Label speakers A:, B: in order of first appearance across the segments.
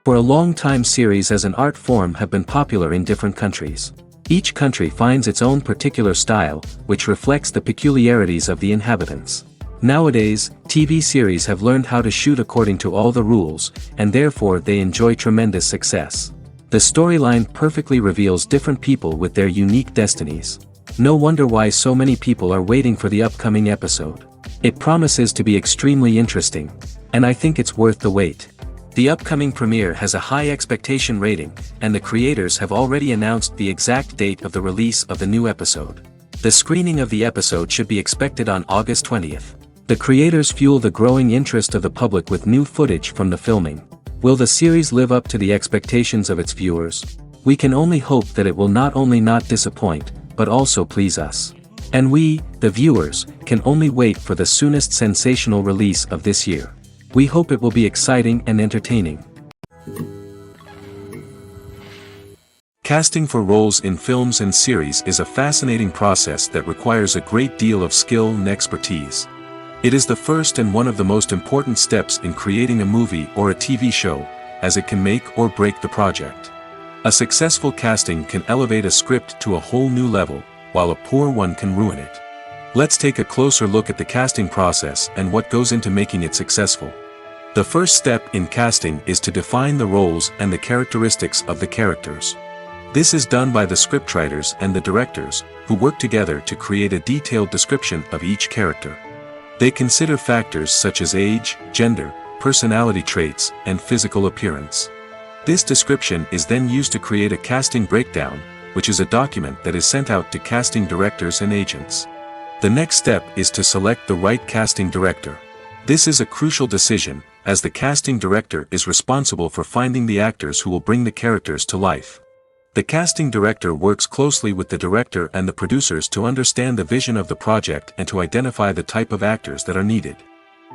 A: For a long time, series as an art form have been popular in different countries. Each country finds its own particular style, which reflects the peculiarities of the inhabitants. Nowadays, TV series have learned how to shoot according to all the rules, and therefore they enjoy tremendous success. The storyline perfectly reveals different people with their unique destinies. No wonder why so many people are waiting for the upcoming episode. It promises to be extremely interesting, and I think it's worth the wait. The upcoming premiere has a high expectation rating, and the creators have already announced the exact date of the release of the new episode. The screening of the episode should be expected on August 20th. The creators fuel the growing interest of the public with new footage from the filming. Will the series live up to the expectations of its viewers? We can only hope that it will not only not disappoint, but also please us. And we, the viewers, can only wait for the soonest sensational release of this year. We hope it will be exciting and entertaining. Casting for roles in films and series is a fascinating process that requires a great deal of skill and expertise. It is the first and one of the most important steps in creating a movie or a TV show, as it can make or break the project. A successful casting can elevate a script to a whole new level, while a poor one can ruin it. Let's take a closer look at the casting process and what goes into making it successful. The first step in casting is to define the roles and the characteristics of the characters. This is done by the scriptwriters and the directors, who work together to create a detailed description of each character. They consider factors such as age, gender, personality traits, and physical appearance. This description is then used to create a casting breakdown, which is a document that is sent out to casting directors and agents. The next step is to select the right casting director. This is a crucial decision, as the casting director is responsible for finding the actors who will bring the characters to life. The casting director works closely with the director and the producers to understand the vision of the project and to identify the type of actors that are needed.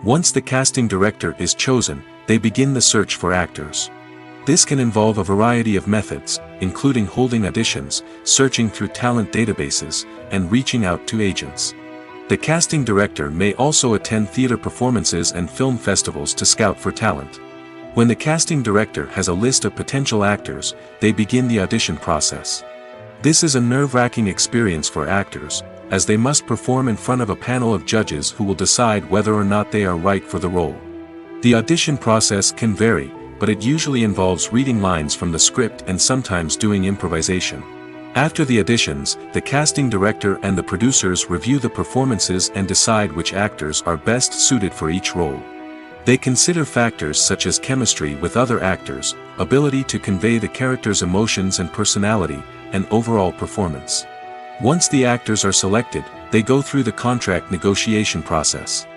A: Once the casting director is chosen, they begin the search for actors. This can involve a variety of methods, including holding auditions, searching through talent databases, and reaching out to agents. The casting director may also attend theater performances and film festivals to scout for talent. When the casting director has a list of potential actors, they begin the audition process. This is a nerve-wracking experience for actors, as they must perform in front of a panel of judges who will decide whether or not they are right for the role. The audition process can vary, but it usually involves reading lines from the script and sometimes doing improvisation. After the auditions, the casting director and the producers review the performances and decide which actors are best suited for each role. They consider factors such as chemistry with other actors, ability to convey the character's emotions and personality, and overall performance. Once the actors are selected, they go through the contract negotiation process.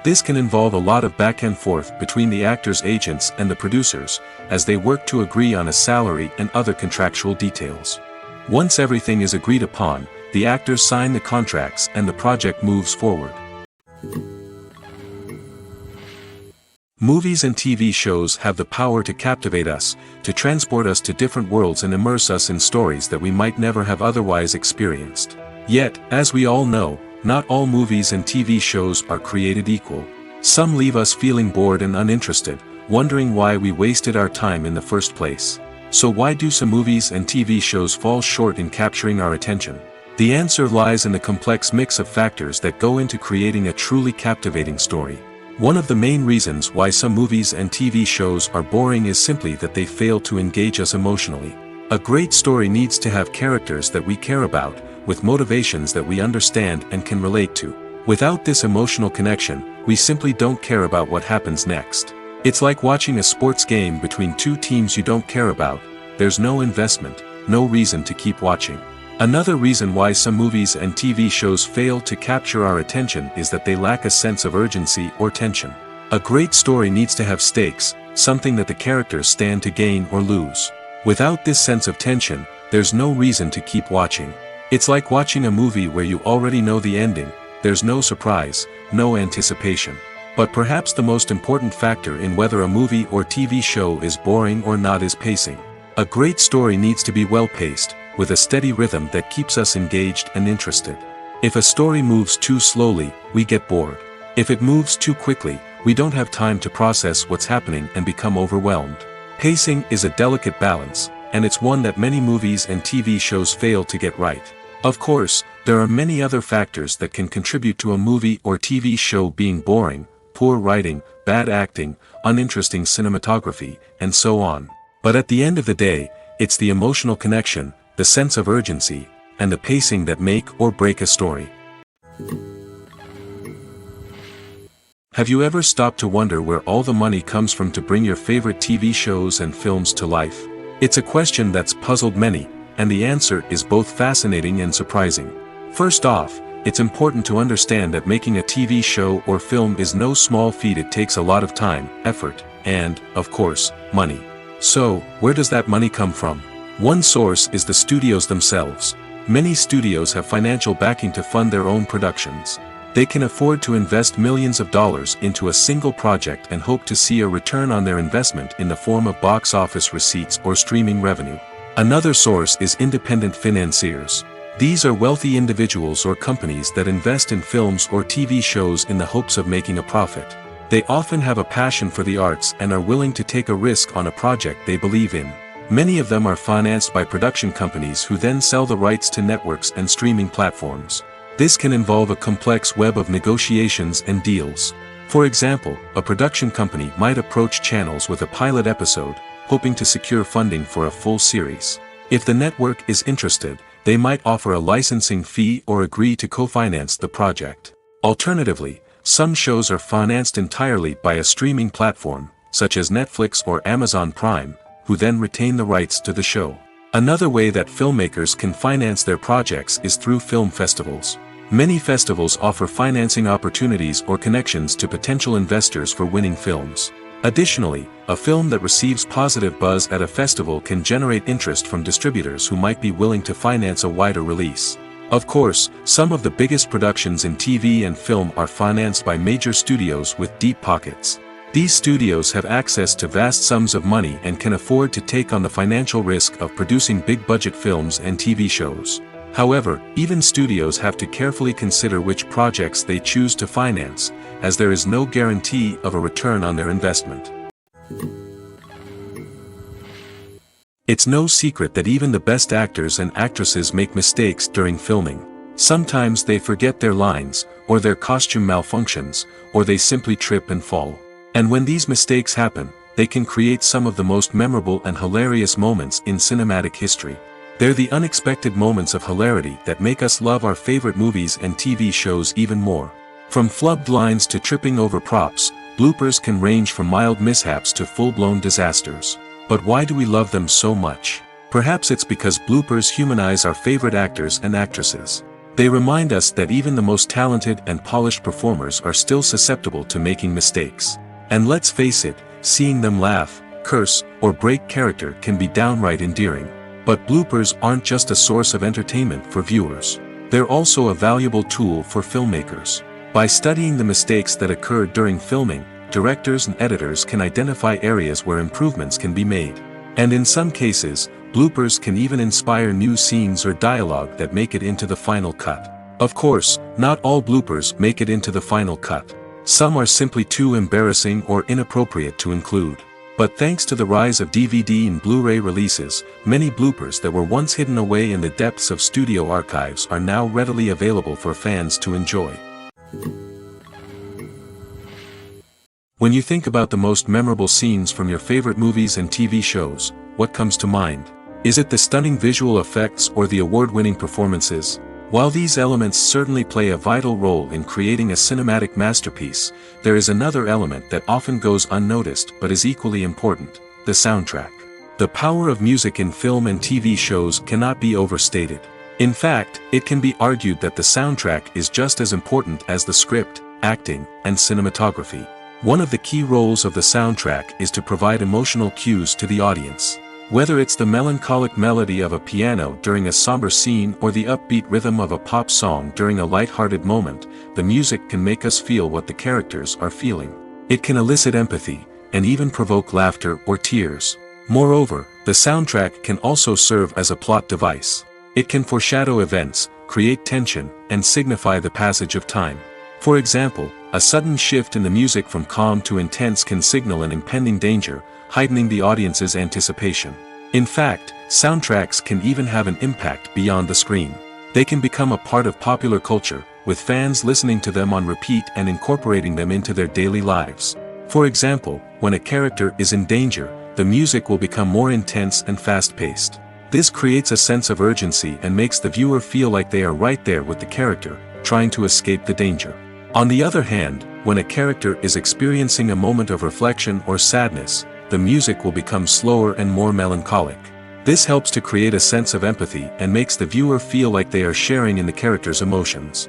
A: This can involve a lot of back and forth between the actors' agents and the producers, as they work to agree on a salary and other contractual details. Once everything is agreed upon, the actors sign the contracts and the project moves forward. Movies and TV shows have the power to captivate us, to transport us to different worlds and immerse us in stories that we might never have otherwise experienced. Yet, as we all know, not all movies and TV shows are created equal. Some leave us feeling bored and uninterested, wondering why we wasted our time in the first place. So why do some movies and TV shows fall short in capturing our attention? The answer lies in the complex mix of factors that go into creating a truly captivating story. One of the main reasons why some movies and TV shows are boring is simply that they fail to engage us emotionally. A great story needs to have characters that we care about, with motivations that we understand and can relate to. Without this emotional connection, we simply don't care about what happens next. It's like watching a sports game between two teams you don't care about. There's no investment, no reason to keep watching. Another reason why some movies and TV shows fail to capture our attention is that they lack a sense of urgency or tension. A great story needs to have stakes, something that the characters stand to gain or lose. Without this sense of tension, there's no reason to keep watching. It's like watching a movie where you already know the ending. There's no surprise, no anticipation. But perhaps the most important factor in whether a movie or TV show is boring or not is pacing. A great story needs to be well-paced, with a steady rhythm that keeps us engaged and interested. If a story moves too slowly, we get bored. If it moves too quickly, we don't have time to process what's happening and become overwhelmed. Pacing is a delicate balance, and it's one that many movies and TV shows fail to get right. Of course, there are many other factors that can contribute to a movie or TV show being boring: poor writing, bad acting, uninteresting cinematography, and so on. But at the end of the day, it's the emotional connection, the sense of urgency, and the pacing that make or break a story. Have you ever stopped to wonder where all the money comes from to bring your favorite TV shows and films to life? It's a question that's puzzled many, and the answer is both fascinating and surprising. First off, it's important to understand that making a TV show or film is no small feat. It takes a lot of time, effort, and, of course, money. So, where does that money come from? One source is the studios themselves. Many studios have financial backing to fund their own productions. They can afford to invest millions of dollars into a single project and hope to see a return on their investment in the form of box office receipts or streaming revenue. Another source is independent financiers. These are wealthy individuals or companies that invest in films or TV shows in the hopes of making a profit. They often have a passion for the arts and are willing to take a risk on a project they believe in. Many of them are financed by production companies who then sell the rights to networks and streaming platforms. This can involve a complex web of negotiations and deals. For example, a production company might approach channels with a pilot episode, hoping to secure funding for a full series. If the network is interested, they might offer a licensing fee or agree to co-finance the project. Alternatively, some shows are financed entirely by a streaming platform, such as Netflix or Amazon Prime, who then retain the rights to the show. Another way that filmmakers can finance their projects is through film festivals. Many festivals offer financing opportunities or connections to potential investors for winning films. Additionally, a film that receives positive buzz at a festival can generate interest from distributors who might be willing to finance a wider release. Of course, some of the biggest productions in TV and film are financed by major studios with deep pockets. These studios have access to vast sums of money and can afford to take on the financial risk of producing big-budget films and TV shows. However, even studios have to carefully consider which projects they choose to finance, as there is no guarantee of a return on their investment. It's no secret that even the best actors and actresses make mistakes during filming. Sometimes they forget their lines, or their costume malfunctions, or they simply trip and fall. And when these mistakes happen, they can create some of the most memorable and hilarious moments in cinematic history. They're the unexpected moments of hilarity that make us love our favorite movies and TV shows even more. From flubbed lines to tripping over props, bloopers can range from mild mishaps to full-blown disasters. But why do we love them so much? Perhaps it's because bloopers humanize our favorite actors and actresses. They remind us that even the most talented and polished performers are still susceptible to making mistakes. And let's face it, seeing them laugh, curse, or break character can be downright endearing. But bloopers aren't just a source of entertainment for viewers. They're also a valuable tool for filmmakers. By studying the mistakes that occurred during filming, directors and editors can identify areas where improvements can be made. And in some cases, bloopers can even inspire new scenes or dialogue that make it into the final cut. Of course, not all bloopers make it into the final cut. Some are simply too embarrassing or inappropriate to include. But thanks to the rise of DVD and Blu-ray releases, many bloopers that were once hidden away in the depths of studio archives are now readily available for fans to enjoy. When you think about the most memorable scenes from your favorite movies and TV shows, what comes to mind? Is it the stunning visual effects or the award-winning performances? While these elements certainly play a vital role in creating a cinematic masterpiece, there is another element that often goes unnoticed but is equally important: the soundtrack. The power of music in film and TV shows cannot be overstated. In fact, it can be argued that the soundtrack is just as important as the script, acting, and cinematography. One of the key roles of the soundtrack is to provide emotional cues to the audience. Whether it's the melancholic melody of a piano during a somber scene or the upbeat rhythm of a pop song during a light-hearted moment, the music can make us feel what the characters are feeling. It can elicit empathy, and even provoke laughter or tears. Moreover, the soundtrack can also serve as a plot device. It can foreshadow events, create tension, and signify the passage of time. For example, a sudden shift in the music from calm to intense can signal an impending danger, heightening the audience's anticipation. In fact, soundtracks can even have an impact beyond the screen. They can become a part of popular culture, with fans listening to them on repeat and incorporating them into their daily lives. For example, when a character is in danger, the music will become more intense and fast-paced. This creates a sense of urgency and makes the viewer feel like they are right there with the character, trying to escape the danger. On the other hand, when a character is experiencing a moment of reflection or sadness, the music will become slower and more melancholic. This helps to create a sense of empathy and makes the viewer feel like they are sharing in the character's emotions.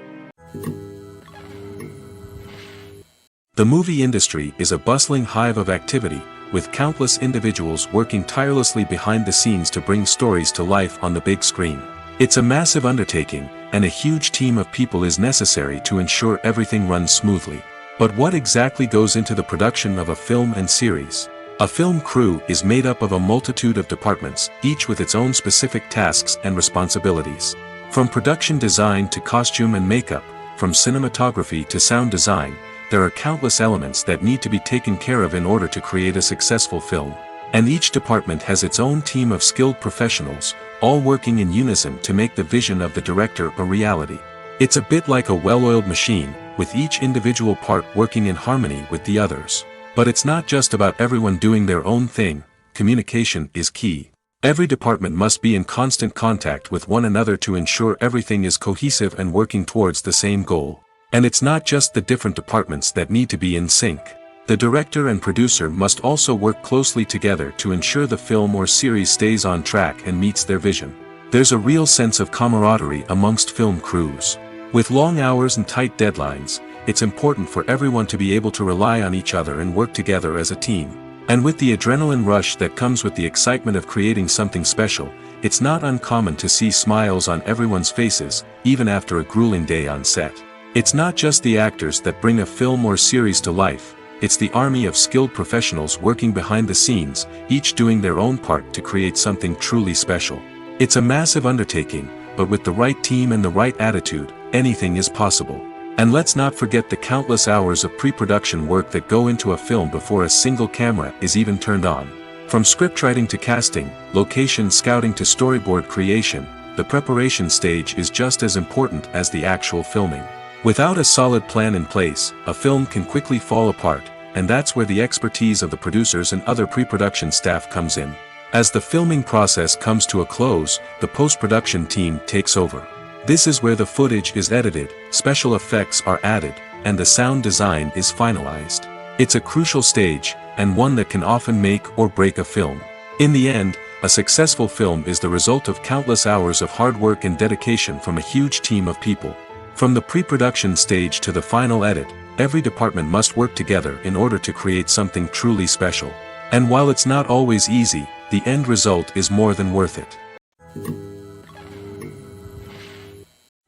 A: The movie industry is a bustling hive of activity, with countless individuals working tirelessly behind the scenes to bring stories to life on the big screen. It's a massive undertaking, and a huge team of people is necessary to ensure everything runs smoothly. But what exactly goes into the production of a film and series? A film crew is made up of a multitude of departments, each with its own specific tasks and responsibilities. From production design to costume and makeup, from cinematography to sound design, there are countless elements that need to be taken care of in order to create a successful film. And each department has its own team of skilled professionals, all working in unison to make the vision of the director a reality. It's a bit like a well-oiled machine, with each individual part working in harmony with the others. But it's not just about everyone doing their own thing. Communication is key. Every department must be in constant contact with one another to ensure everything is cohesive and working towards the same goal. And it's not just the different departments that need to be in sync. The director and producer must also work closely together to ensure the film or series stays on track and meets their vision. There's a real sense of camaraderie amongst film crews. With long hours and tight deadlines, it's important for everyone to be able to rely on each other and work together as a team. And with the adrenaline rush that comes with the excitement of creating something special, it's not uncommon to see smiles on everyone's faces, even after a grueling day on set. It's not just the actors that bring a film or series to life, it's the army of skilled professionals working behind the scenes, each doing their own part to create something truly special. It's a massive undertaking, but with the right team and the right attitude, anything is possible. And let's not forget the countless hours of pre-production work that go into a film before a single camera is even turned on. From scriptwriting to casting, location scouting to storyboard creation, the preparation stage is just as important as the actual filming. Without a solid plan in place, a film can quickly fall apart, and that's where the expertise of the producers and other pre-production staff comes in. As the filming process comes to a close, the post-production team takes over. This is where the footage is edited, special effects are added, and the sound design is finalized. It's a crucial stage, and one that can often make or break a film. In the end, a successful film is the result of countless hours of hard work and dedication from a huge team of people. From the pre-production stage to the final edit, every department must work together in order to create something truly special. And while it's not always easy, the end result is more than worth it.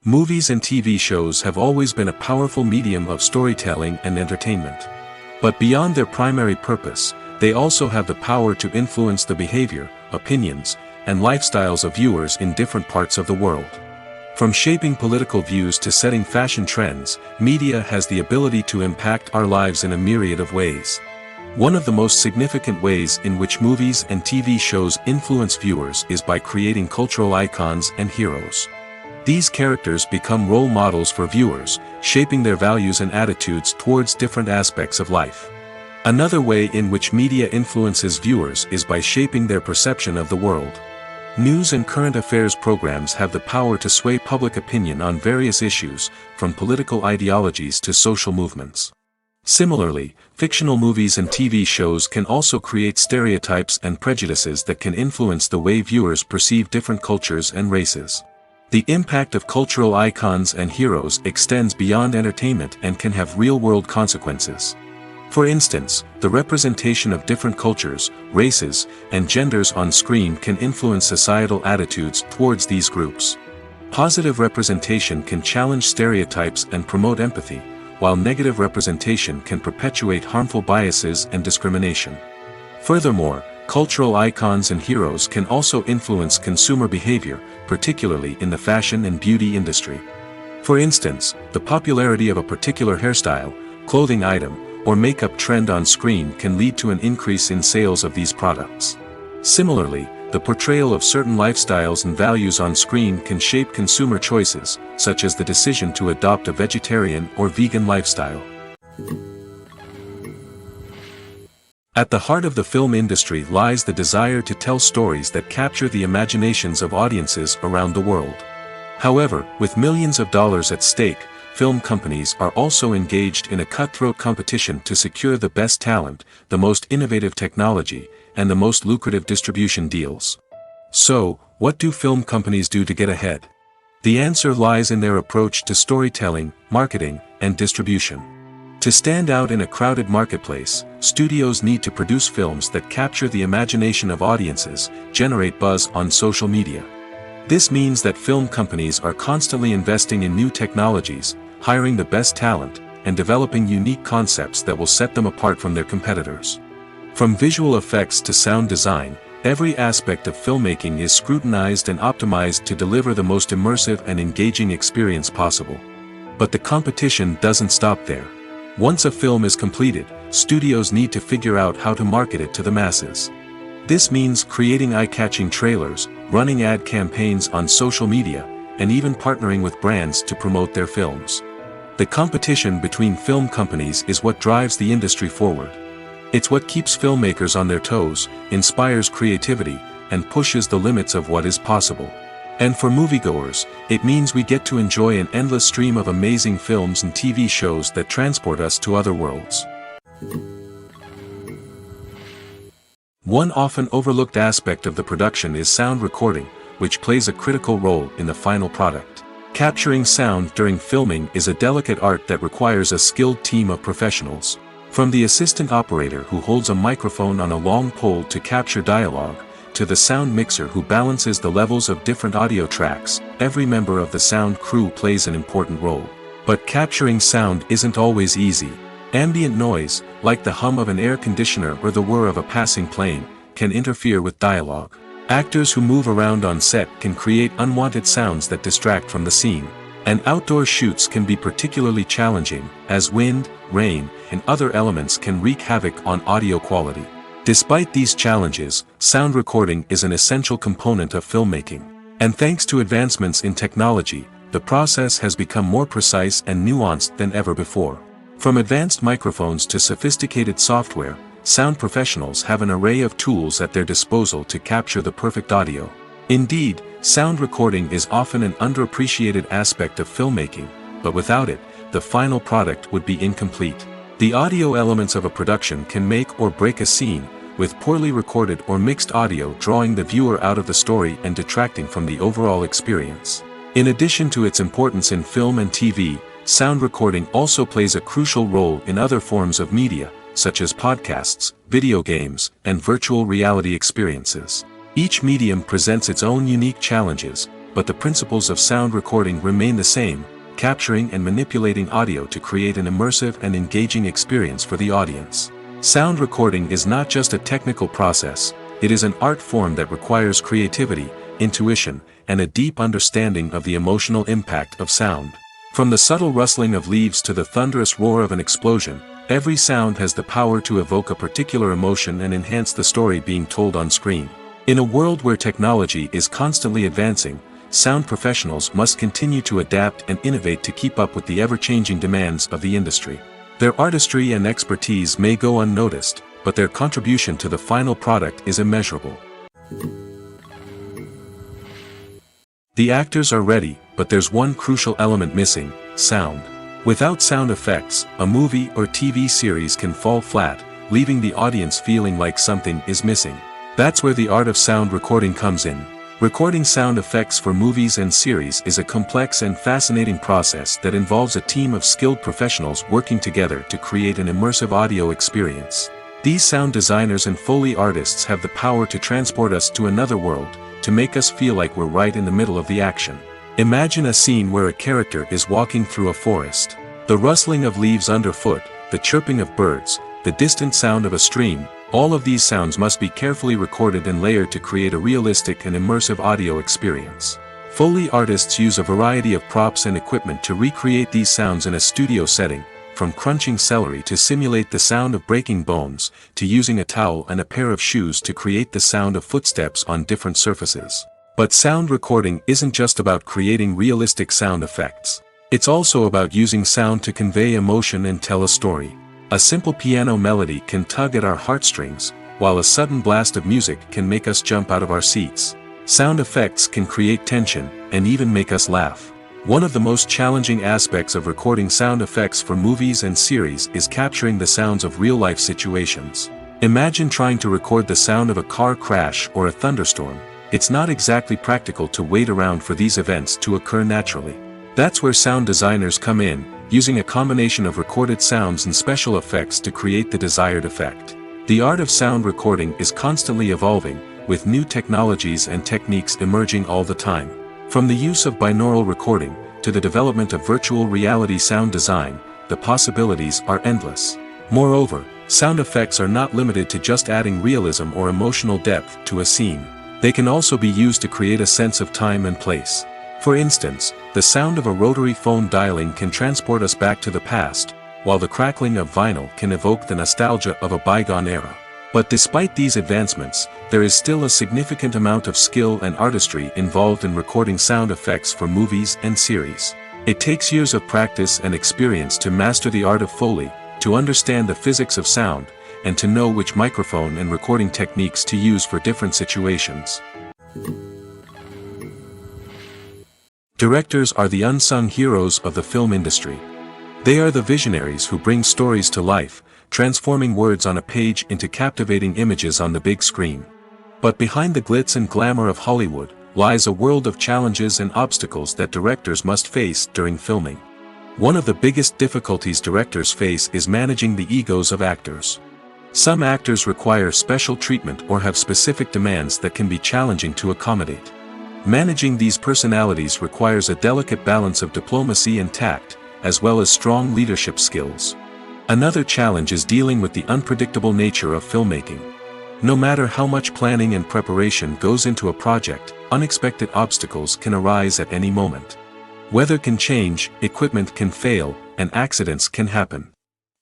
A: Movies and TV shows have always been a powerful medium of storytelling and entertainment. But beyond their primary purpose, they also have the power to influence the behavior, opinions, and lifestyles of viewers in different parts of the world. From shaping political views to setting fashion trends, media has the ability to impact our lives in a myriad of ways. One of the most significant ways in which movies and TV shows influence viewers is by creating cultural icons and heroes. These characters become role models for viewers, shaping their values and attitudes towards different aspects of life. Another way in which media influences viewers is by shaping their perception of the world. News and current affairs programs have the power to sway public opinion on various issues, from political ideologies to social movements. Similarly, fictional movies and TV shows can also create stereotypes and prejudices that can influence the way viewers perceive different cultures and races. The impact of cultural icons and heroes extends beyond entertainment and can have real-world consequences. For instance, the representation of different cultures, races, and genders on screen can influence societal attitudes towards these groups. Positive representation can challenge stereotypes and promote empathy, while negative representation can perpetuate harmful biases and discrimination. Furthermore, cultural icons and heroes can also influence consumer behavior, particularly in the fashion and beauty industry. For instance, the popularity of a particular hairstyle, clothing item, or makeup trend on screen can lead to an increase in sales of these products. Similarly, the portrayal of certain lifestyles and values on screen can shape consumer choices, such as the decision to adopt a vegetarian or vegan lifestyle. At the heart of the film industry lies the desire to tell stories that capture the imaginations of audiences around the world. However, with millions of dollars at stake, film companies are also engaged in a cutthroat competition to secure the best talent, the most innovative technology, and the most lucrative distribution deals. So, what do film companies do to get ahead? The answer lies in their approach to storytelling, marketing, and distribution. To stand out in a crowded marketplace, studios need to produce films that capture the imagination of audiences, generate buzz on social media. This means that film companies are constantly investing in new technologies, hiring the best talent, and developing unique concepts that will set them apart from their competitors. From visual effects to sound design, every aspect of filmmaking is scrutinized and optimized to deliver the most immersive and engaging experience possible. But the competition doesn't stop there. Once a film is completed, studios need to figure out how to market it to the masses. This means creating eye-catching trailers, running ad campaigns on social media, and even partnering with brands to promote their films. The competition between film companies is what drives the industry forward. It's what keeps filmmakers on their toes, inspires creativity, and pushes the limits of what is possible. And for moviegoers, it means we get to enjoy an endless stream of amazing films and TV shows that transport us to other worlds. One often overlooked aspect of the production is sound recording, which plays a critical role in the final product. Capturing sound during filming is a delicate art that requires a skilled team of professionals. From the assistant operator who holds a microphone on a long pole to capture dialogue, to the sound mixer who balances the levels of different audio tracks, every member of the sound crew plays an important role. But capturing sound isn't always easy. Ambient noise, like the hum of an air conditioner or the whir of a passing plane, can interfere with dialogue. Actors who move around on set can create unwanted sounds that distract from the scene. And outdoor shoots can be particularly challenging, as wind, rain, and other elements can wreak havoc on audio quality. Despite these challenges, sound recording is an essential component of filmmaking. And thanks to advancements in technology, the process has become more precise and nuanced than ever before. From advanced microphones to sophisticated software, sound professionals have an array of tools at their disposal to capture the perfect audio. Indeed, sound recording is often an underappreciated aspect of filmmaking, but without it, the final product would be incomplete. The audio elements of a production can make or break a scene, with poorly recorded or mixed audio drawing the viewer out of the story and detracting from the overall experience. In addition to its importance in film and TV, sound recording also plays a crucial role in other forms of media, such as podcasts, video games, and virtual reality experiences. Each medium presents its own unique challenges, but the principles of sound recording remain the same, capturing and manipulating audio to create an immersive and engaging experience for the audience. Sound recording is not just a technical process, it is an art form that requires creativity, intuition, and a deep understanding of the emotional impact of sound. From the subtle rustling of leaves to the thunderous roar of an explosion, every sound has the power to evoke a particular emotion and enhance the story being told on screen. In a world where technology is constantly advancing, sound professionals must continue to adapt and innovate to keep up with the ever-changing demands of the industry. Their artistry and expertise may go unnoticed, but their contribution to the final product is immeasurable. The actors are ready, but there's one crucial element missing: sound. Without sound effects, a movie or TV series can fall flat, leaving the audience feeling like something is missing. That's where the art of sound recording comes in. Recording sound effects for movies and series is a complex and fascinating process that involves a team of skilled professionals working together to create an immersive audio experience. These sound designers and Foley artists have the power to transport us to another world, to make us feel like we're right in the middle of the action. Imagine a scene where a character is walking through a forest. The rustling of leaves underfoot, the chirping of birds, the distant sound of a stream, all of these sounds must be carefully recorded and layered to create a realistic and immersive audio experience. Foley artists use a variety of props and equipment to recreate these sounds in a studio setting, from crunching celery to simulate the sound of breaking bones, to using a towel and a pair of shoes to create the sound of footsteps on different surfaces. But sound recording isn't just about creating realistic sound effects. It's also about using sound to convey emotion and tell a story. A simple piano melody can tug at our heartstrings, while a sudden blast of music can make us jump out of our seats. Sound effects can create tension, and even make us laugh. One of the most challenging aspects of recording sound effects for movies and series is capturing the sounds of real-life situations. Imagine trying to record the sound of a car crash or a thunderstorm. It's not exactly practical to wait around for these events to occur naturally. That's where sound designers come in, using a combination of recorded sounds and special effects to create the desired effect. The art of sound recording is constantly evolving, with new technologies and techniques emerging all the time. From the use of binaural recording, to the development of virtual reality sound design, the possibilities are endless. Moreover, sound effects are not limited to just adding realism or emotional depth to a scene. They can also be used to create a sense of time and place. For instance, the sound of a rotary phone dialing can transport us back to the past, while the crackling of vinyl can evoke the nostalgia of a bygone era. But despite these advancements, there is still a significant amount of skill and artistry involved in recording sound effects for movies and series. It takes years of practice and experience to master the art of Foley, to understand the physics of sound, and to know which microphone and recording techniques to use for different situations. Directors are the unsung heroes of the film industry. They are the visionaries who bring stories to life, transforming words on a page into captivating images on the big screen. But behind the glitz and glamour of Hollywood, lies a world of challenges and obstacles that directors must face during filming. One of the biggest difficulties directors face is managing the egos of actors. Some actors require special treatment or have specific demands that can be challenging to accommodate. Managing these personalities requires a delicate balance of diplomacy and tact, as well as strong leadership skills. Another challenge is dealing with the unpredictable nature of filmmaking. No matter how much planning and preparation goes into a project, unexpected obstacles can arise at any moment. Weather can change, equipment can fail, and accidents can happen.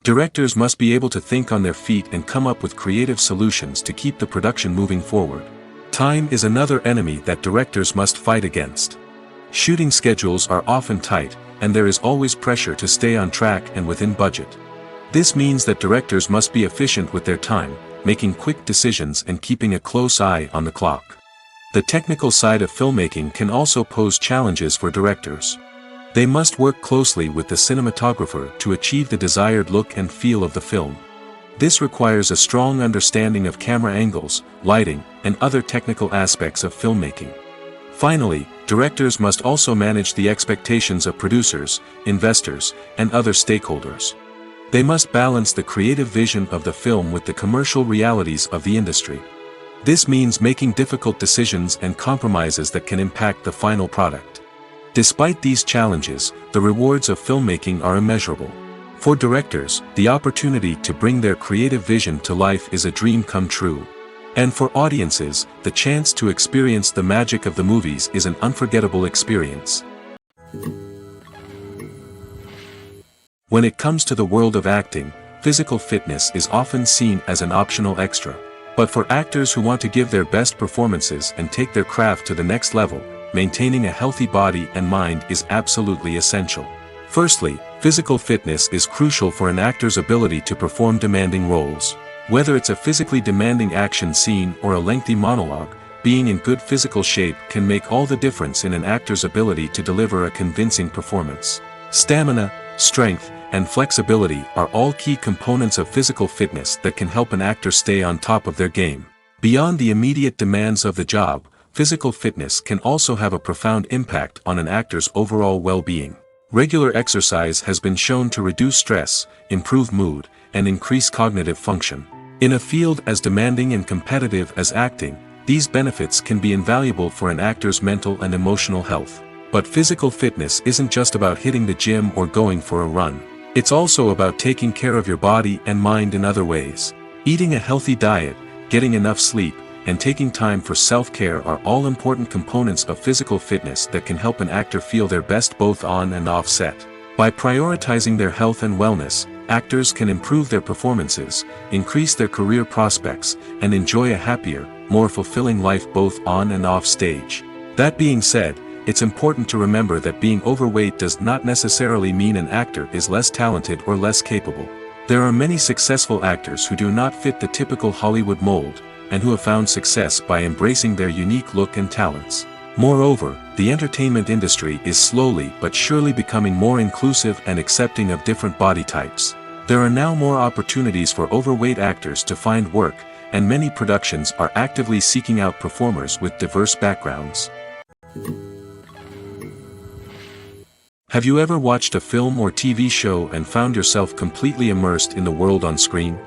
A: Directors must be able to think on their feet and come up with creative solutions to keep the production moving forward. Time is another enemy that directors must fight against. Shooting schedules are often tight, and there is always pressure to stay on track and within budget. This means that directors must be efficient with their time, making quick decisions and keeping a close eye on the clock. The technical side of filmmaking can also pose challenges for directors. They must work closely with the cinematographer to achieve the desired look and feel of the film. This requires a strong understanding of camera angles, lighting, and other technical aspects of filmmaking. Finally, directors must also manage the expectations of producers, investors, and other stakeholders. They must balance the creative vision of the film with the commercial realities of the industry. This means making difficult decisions and compromises that can impact the final product. Despite these challenges, the rewards of filmmaking are immeasurable. For directors, the opportunity to bring their creative vision to life is a dream come true. And for audiences, the chance to experience the magic of the movies is an unforgettable experience. When it comes to the world of acting, physical fitness is often seen as an optional extra. But for actors who want to give their best performances and take their craft to the next level, maintaining a healthy body and mind is absolutely essential. Firstly, physical fitness is crucial for an actor's ability to perform demanding roles. Whether it's a physically demanding action scene or a lengthy monologue, being in good physical shape can make all the difference in an actor's ability to deliver a convincing performance. Stamina, strength, and flexibility are all key components of physical fitness that can help an actor stay on top of their game. Beyond the immediate demands of the job, physical fitness can also have a profound impact on an actor's overall well-being. Regular exercise has been shown to reduce stress, improve mood, and increase cognitive function. In a field as demanding and competitive as acting, these benefits can be invaluable for an actor's mental and emotional health. But physical fitness isn't just about hitting the gym or going for a run. It's also about taking care of your body and mind in other ways. Eating a healthy diet, getting enough sleep, and taking time for self-care are all important components of physical fitness that can help an actor feel their best both on and off set. By prioritizing their health and wellness, actors can improve their performances, increase their career prospects, and enjoy a happier, more fulfilling life both on and off stage. That being said, it's important to remember that being overweight does not necessarily mean an actor is less talented or less capable. There are many successful actors who do not fit the typical Hollywood mold, and who have found success by embracing their unique look and talents. Moreover, the entertainment industry is slowly but surely becoming more inclusive and accepting of different body types. There are now more opportunities for overweight actors to find work, and many productions are actively seeking out performers with diverse backgrounds. Have you ever watched a film or TV show and found yourself completely immersed in the world on screen?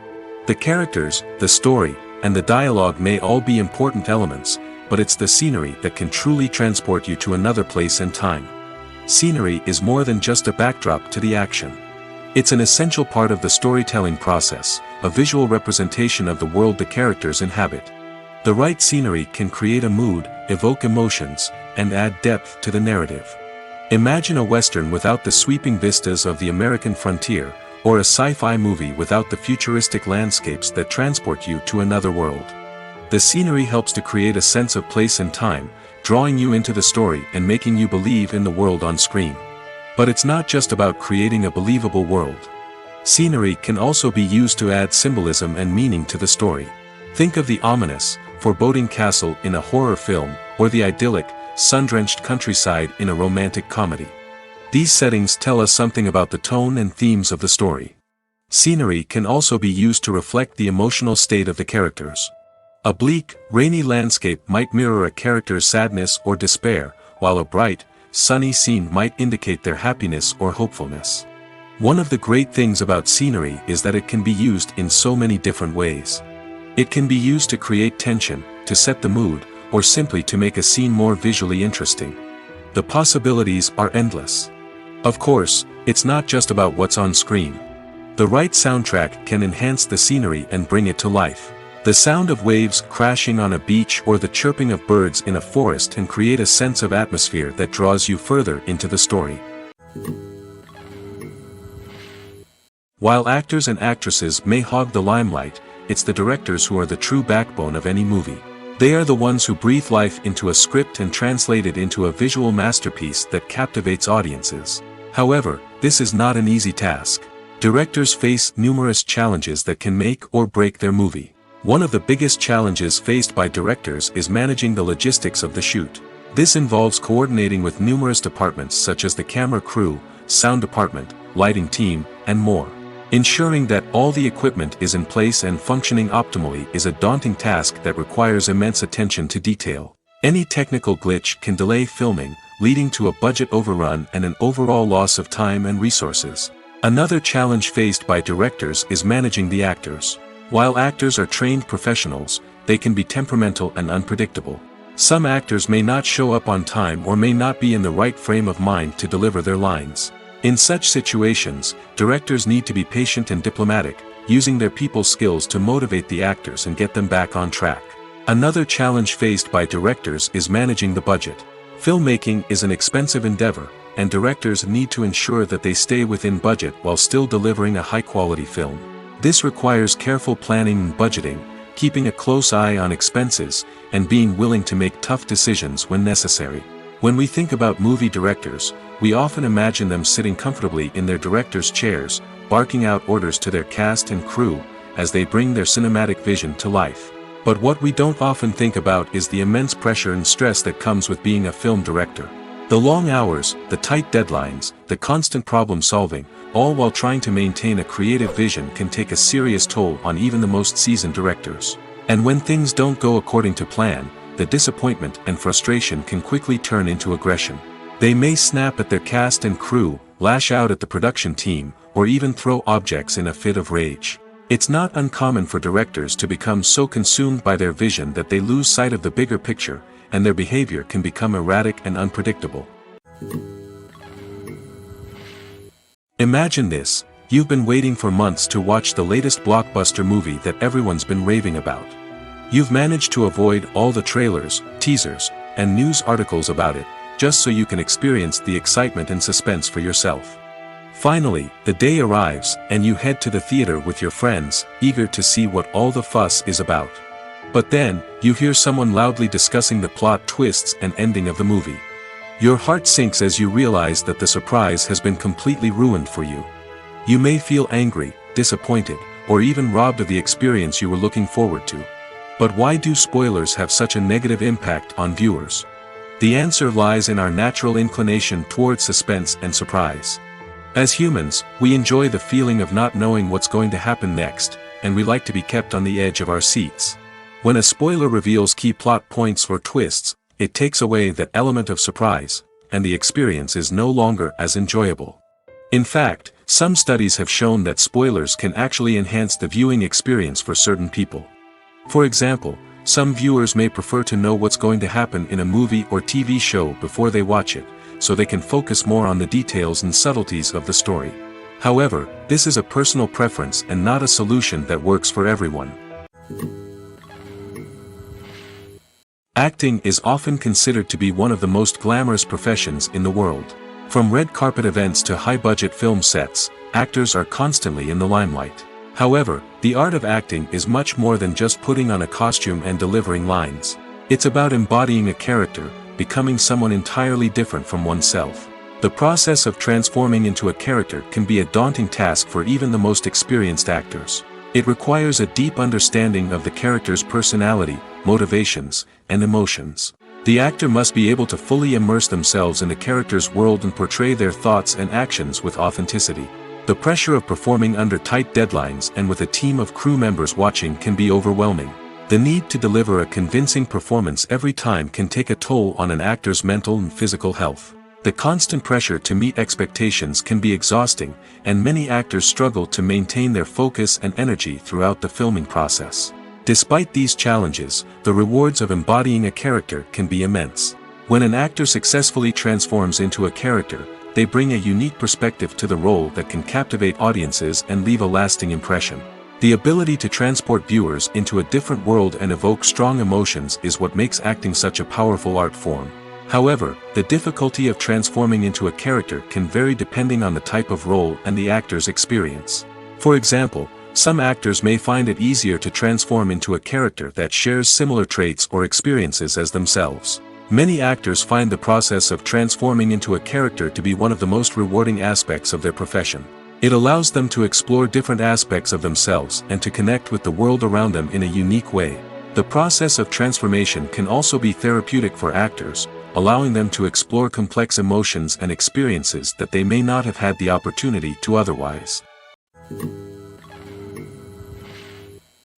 A: The characters, the story, and the dialogue may all be important elements, but it's the scenery that can truly transport you to another place and time. Scenery is more than just a backdrop to the action. It's an essential part of the storytelling process, a visual representation of the world the characters inhabit. The right scenery can create a mood, evoke emotions, and add depth to the narrative. Imagine a Western without the sweeping vistas of the American frontier, or a sci-fi movie without the futuristic landscapes that transport you to another world. The scenery helps to create a sense of place and time, drawing you into the story and making you believe in the world on screen. But it's not just about creating a believable world. Scenery can also be used to add symbolism and meaning to the story. Think of the ominous, foreboding castle in a horror film, or the idyllic, sun-drenched countryside in a romantic comedy. These settings tell us something about the tone and themes of the story. Scenery can also be used to reflect the emotional state of the characters. A bleak, rainy landscape might mirror a character's sadness or despair, while a bright, sunny scene might indicate their happiness or hopefulness. One of the great things about scenery is that it can be used in so many different ways. It can be used to create tension, to set the mood, or simply to make a scene more visually interesting. The possibilities are endless. Of course, it's not just about what's on screen. The right soundtrack can enhance the scenery and bring it to life. The sound of waves crashing on a beach or the chirping of birds in a forest can create a sense of atmosphere that draws you further into the story. While actors and actresses may hog the limelight, it's the directors who are the true backbone of any movie. They are the ones who breathe life into a script and translate it into a visual masterpiece that captivates audiences. However, this is not an easy task. Directors face numerous challenges that can make or break their movie. One of the biggest challenges faced by directors is managing the logistics of the shoot. This involves coordinating with numerous departments such as the camera crew, sound department, lighting team, and more. Ensuring that all the equipment is in place and functioning optimally is a daunting task that requires immense attention to detail. Any technical glitch can delay filming, leading to a budget overrun and an overall loss of time and resources. Another challenge faced by directors is managing the actors. While actors are trained professionals, they can be temperamental and unpredictable. Some actors may not show up on time or may not be in the right frame of mind to deliver their lines. In such situations, directors need to be patient and diplomatic, using their people skills to motivate the actors and get them back on track. Another challenge faced by directors is managing the budget. Filmmaking is an expensive endeavor, and directors need to ensure that they stay within budget while still delivering a high-quality film. This requires careful planning and budgeting, keeping a close eye on expenses, and being willing to make tough decisions when necessary. When we think about movie directors, we often imagine them sitting comfortably in their director's chairs, barking out orders to their cast and crew, as they bring their cinematic vision to life. But what we don't often think about is the immense pressure and stress that comes with being a film director. The long hours, the tight deadlines, the constant problem solving, all while trying to maintain a creative vision can take a serious toll on even the most seasoned directors. And when things don't go according to plan, the disappointment and frustration can quickly turn into aggression. They may snap at their cast and crew, lash out at the production team, or even throw objects in a fit of rage. It's not uncommon for directors to become so consumed by their vision that they lose sight of the bigger picture, and their behavior can become erratic and unpredictable. Imagine this: you've been waiting for months to watch the latest blockbuster movie that everyone's been raving about. You've managed to avoid all the trailers, teasers, and news articles about it, just so you can experience the excitement and suspense for yourself. Finally, the day arrives, and you head to the theater with your friends, eager to see what all the fuss is about. But then, you hear someone loudly discussing the plot twists and ending of the movie. Your heart sinks as you realize that the surprise has been completely ruined for you. You may feel angry, disappointed, or even robbed of the experience you were looking forward to. But why do spoilers have such a negative impact on viewers? The answer lies in our natural inclination towards suspense and surprise. As humans, we enjoy the feeling of not knowing what's going to happen next, and we like to be kept on the edge of our seats. When a spoiler reveals key plot points or twists, it takes away that element of surprise, and the experience is no longer as enjoyable. In fact, some studies have shown that spoilers can actually enhance the viewing experience for certain people. For example, some viewers may prefer to know what's going to happen in a movie or TV show before they watch it, so they can focus more on the details and subtleties of the story. However, this is a personal preference and not a solution that works for everyone. Acting is often considered to be one of the most glamorous professions in the world. From red carpet events to high-budget film sets, actors are constantly in the limelight. However, the art of acting is much more than just putting on a costume and delivering lines. It's about embodying a character, becoming someone entirely different from oneself. The process of transforming into a character can be a daunting task for even the most experienced actors. It requires a deep understanding of the character's personality, motivations, and emotions. The actor must be able to fully immerse themselves in the character's world and portray their thoughts and actions with authenticity. The pressure of performing under tight deadlines and with a team of crew members watching can be overwhelming. The need to deliver a convincing performance every time can take a toll on an actor's mental and physical health. The constant pressure to meet expectations can be exhausting, and many actors struggle to maintain their focus and energy throughout the filming process. Despite these challenges, the rewards of embodying a character can be immense. When an actor successfully transforms into a character, they bring a unique perspective to the role that can captivate audiences and leave a lasting impression. The ability to transport viewers into a different world and evoke strong emotions is what makes acting such a powerful art form. However, the difficulty of transforming into a character can vary depending on the type of role and the actor's experience. For example, some actors may find it easier to transform into a character that shares similar traits or experiences as themselves. Many actors find the process of transforming into a character to be one of the most rewarding aspects of their profession. It allows them to explore different aspects of themselves and to connect with the world around them in a unique way. The process of transformation can also be therapeutic for actors, allowing them to explore complex emotions and experiences that they may not have had the opportunity to otherwise.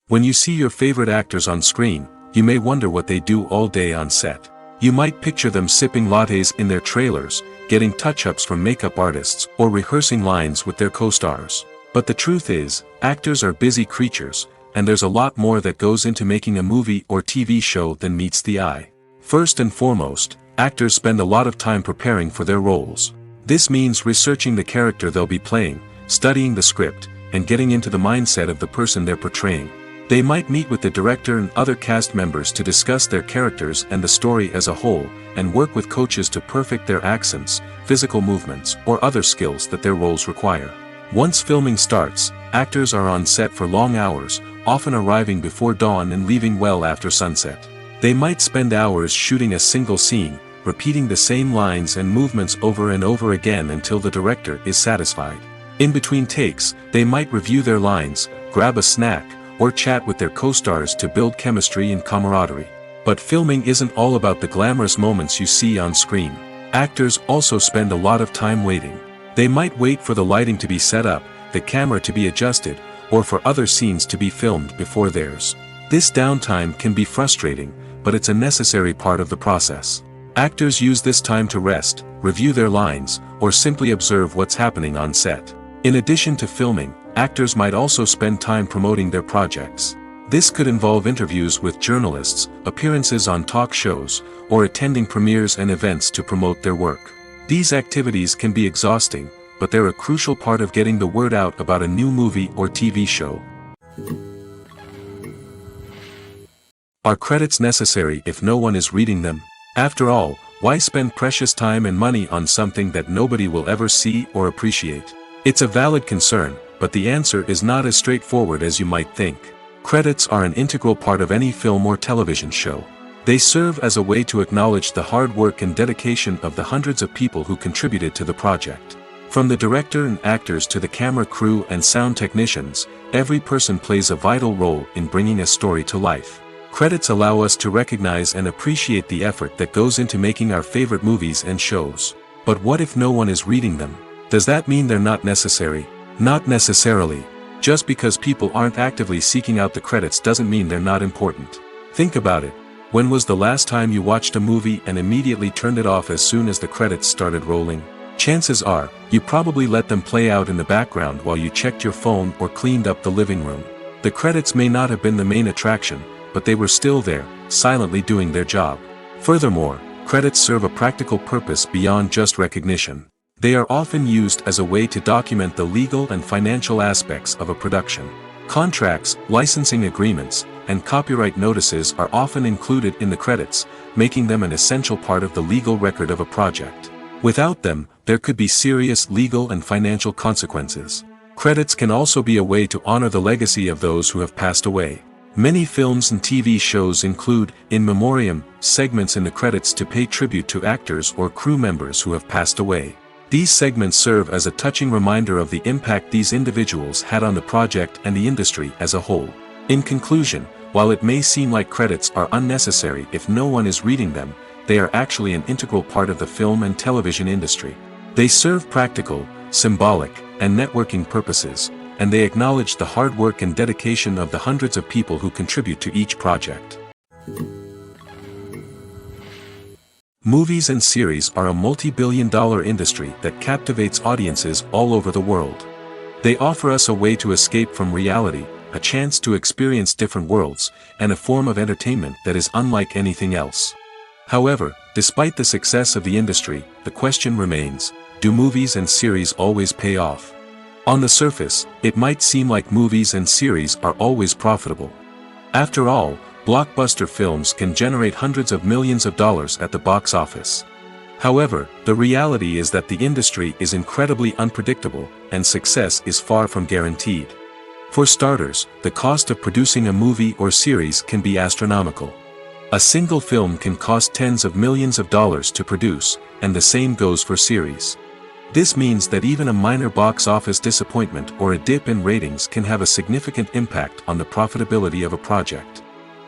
A: When you see your favorite actors on screen, you may wonder what they do all day on set. You might picture them sipping lattes in their trailers, getting touch-ups from makeup artists, or rehearsing lines with their co-stars. But the truth is, actors are busy creatures, and there's a lot more that goes into making a movie or TV show than meets the eye. First and foremost, actors spend a lot of time preparing for their roles. This means researching the character they'll be playing, studying the script, and getting into the mindset of the person they're portraying. They might meet with the director and other cast members to discuss their characters and the story as a whole, and work with coaches to perfect their accents, physical movements, or other skills that their roles require. Once filming starts, actors are on set for long hours, often arriving before dawn and leaving well after sunset. They might spend hours shooting a single scene, repeating the same lines and movements over and over again until the director is satisfied. In between takes, they might review their lines, grab a snack, or chat with their co-stars to build chemistry and camaraderie. But filming isn't all about the glamorous moments you see on screen. Actors also spend a lot of time waiting. They might wait for the lighting to be set up, the camera to be adjusted, or for other scenes to be filmed before theirs. This downtime can be frustrating, but it's a necessary part of the process. Actors use this time to rest, review their lines, or simply observe what's happening on set. In addition to filming, actors might also spend time promoting their projects. This could involve interviews with journalists, appearances on talk shows, or attending premieres and events to promote their work. These activities can be exhausting, but they're a crucial part of getting the word out about a new movie or TV show. Are credits necessary if no one is reading them? After all, why spend precious time and money on something that nobody will ever see or appreciate? It's a valid concern, but the answer is not as straightforward as you might think. Credits are an integral part of any film or television show. They serve as a way to acknowledge the hard work and dedication of the hundreds of people who contributed to the project. From the director and actors to the camera crew and sound technicians, every person plays a vital role in bringing a story to life. Credits allow us to recognize and appreciate the effort that goes into making our favorite movies and shows. But what if no one is reading them? Does that mean they're not necessary? Not necessarily. Just because people aren't actively seeking out the credits doesn't mean they're not important. Think about it. When was the last time you watched a movie and immediately turned it off as soon as the credits started rolling? Chances are, you probably let them play out in the background while you checked your phone or cleaned up the living room. The credits may not have been the main attraction, but they were still there, silently doing their job. Furthermore, credits serve a practical purpose beyond just recognition. They are often used as a way to document the legal and financial aspects of a production. Contracts, licensing agreements, and copyright notices are often included in the credits, making them an essential part of the legal record of a project. Without them, there could be serious legal and financial consequences. Credits can also be a way to honor the legacy of those who have passed away. Many films and TV shows include, in memoriam, segments in the credits to pay tribute to actors or crew members who have passed away. These segments serve as a touching reminder of the impact these individuals had on the project and the industry as a whole. In conclusion, while it may seem like credits are unnecessary if no one is reading them, they are actually an integral part of the film and television industry. They serve practical, symbolic, and networking purposes, and they acknowledge the hard work and dedication of the hundreds of people who contribute to each project. Movies and series are a multi-billion-dollar industry that captivates audiences all over the world. They offer us a way to escape from reality, a chance to experience different worlds, and a form of entertainment that is unlike anything else. However, despite the success of the industry, the question remains, do movies and series always pay off? On the surface, it might seem like movies and series are always profitable. After all, blockbuster films can generate hundreds of millions of dollars at the box office. However, the reality is that the industry is incredibly unpredictable, and success is far from guaranteed. For starters, the cost of producing a movie or series can be astronomical. A single film can cost tens of millions of dollars to produce, and the same goes for series. This means that even a minor box office disappointment or a dip in ratings can have a significant impact on the profitability of a project.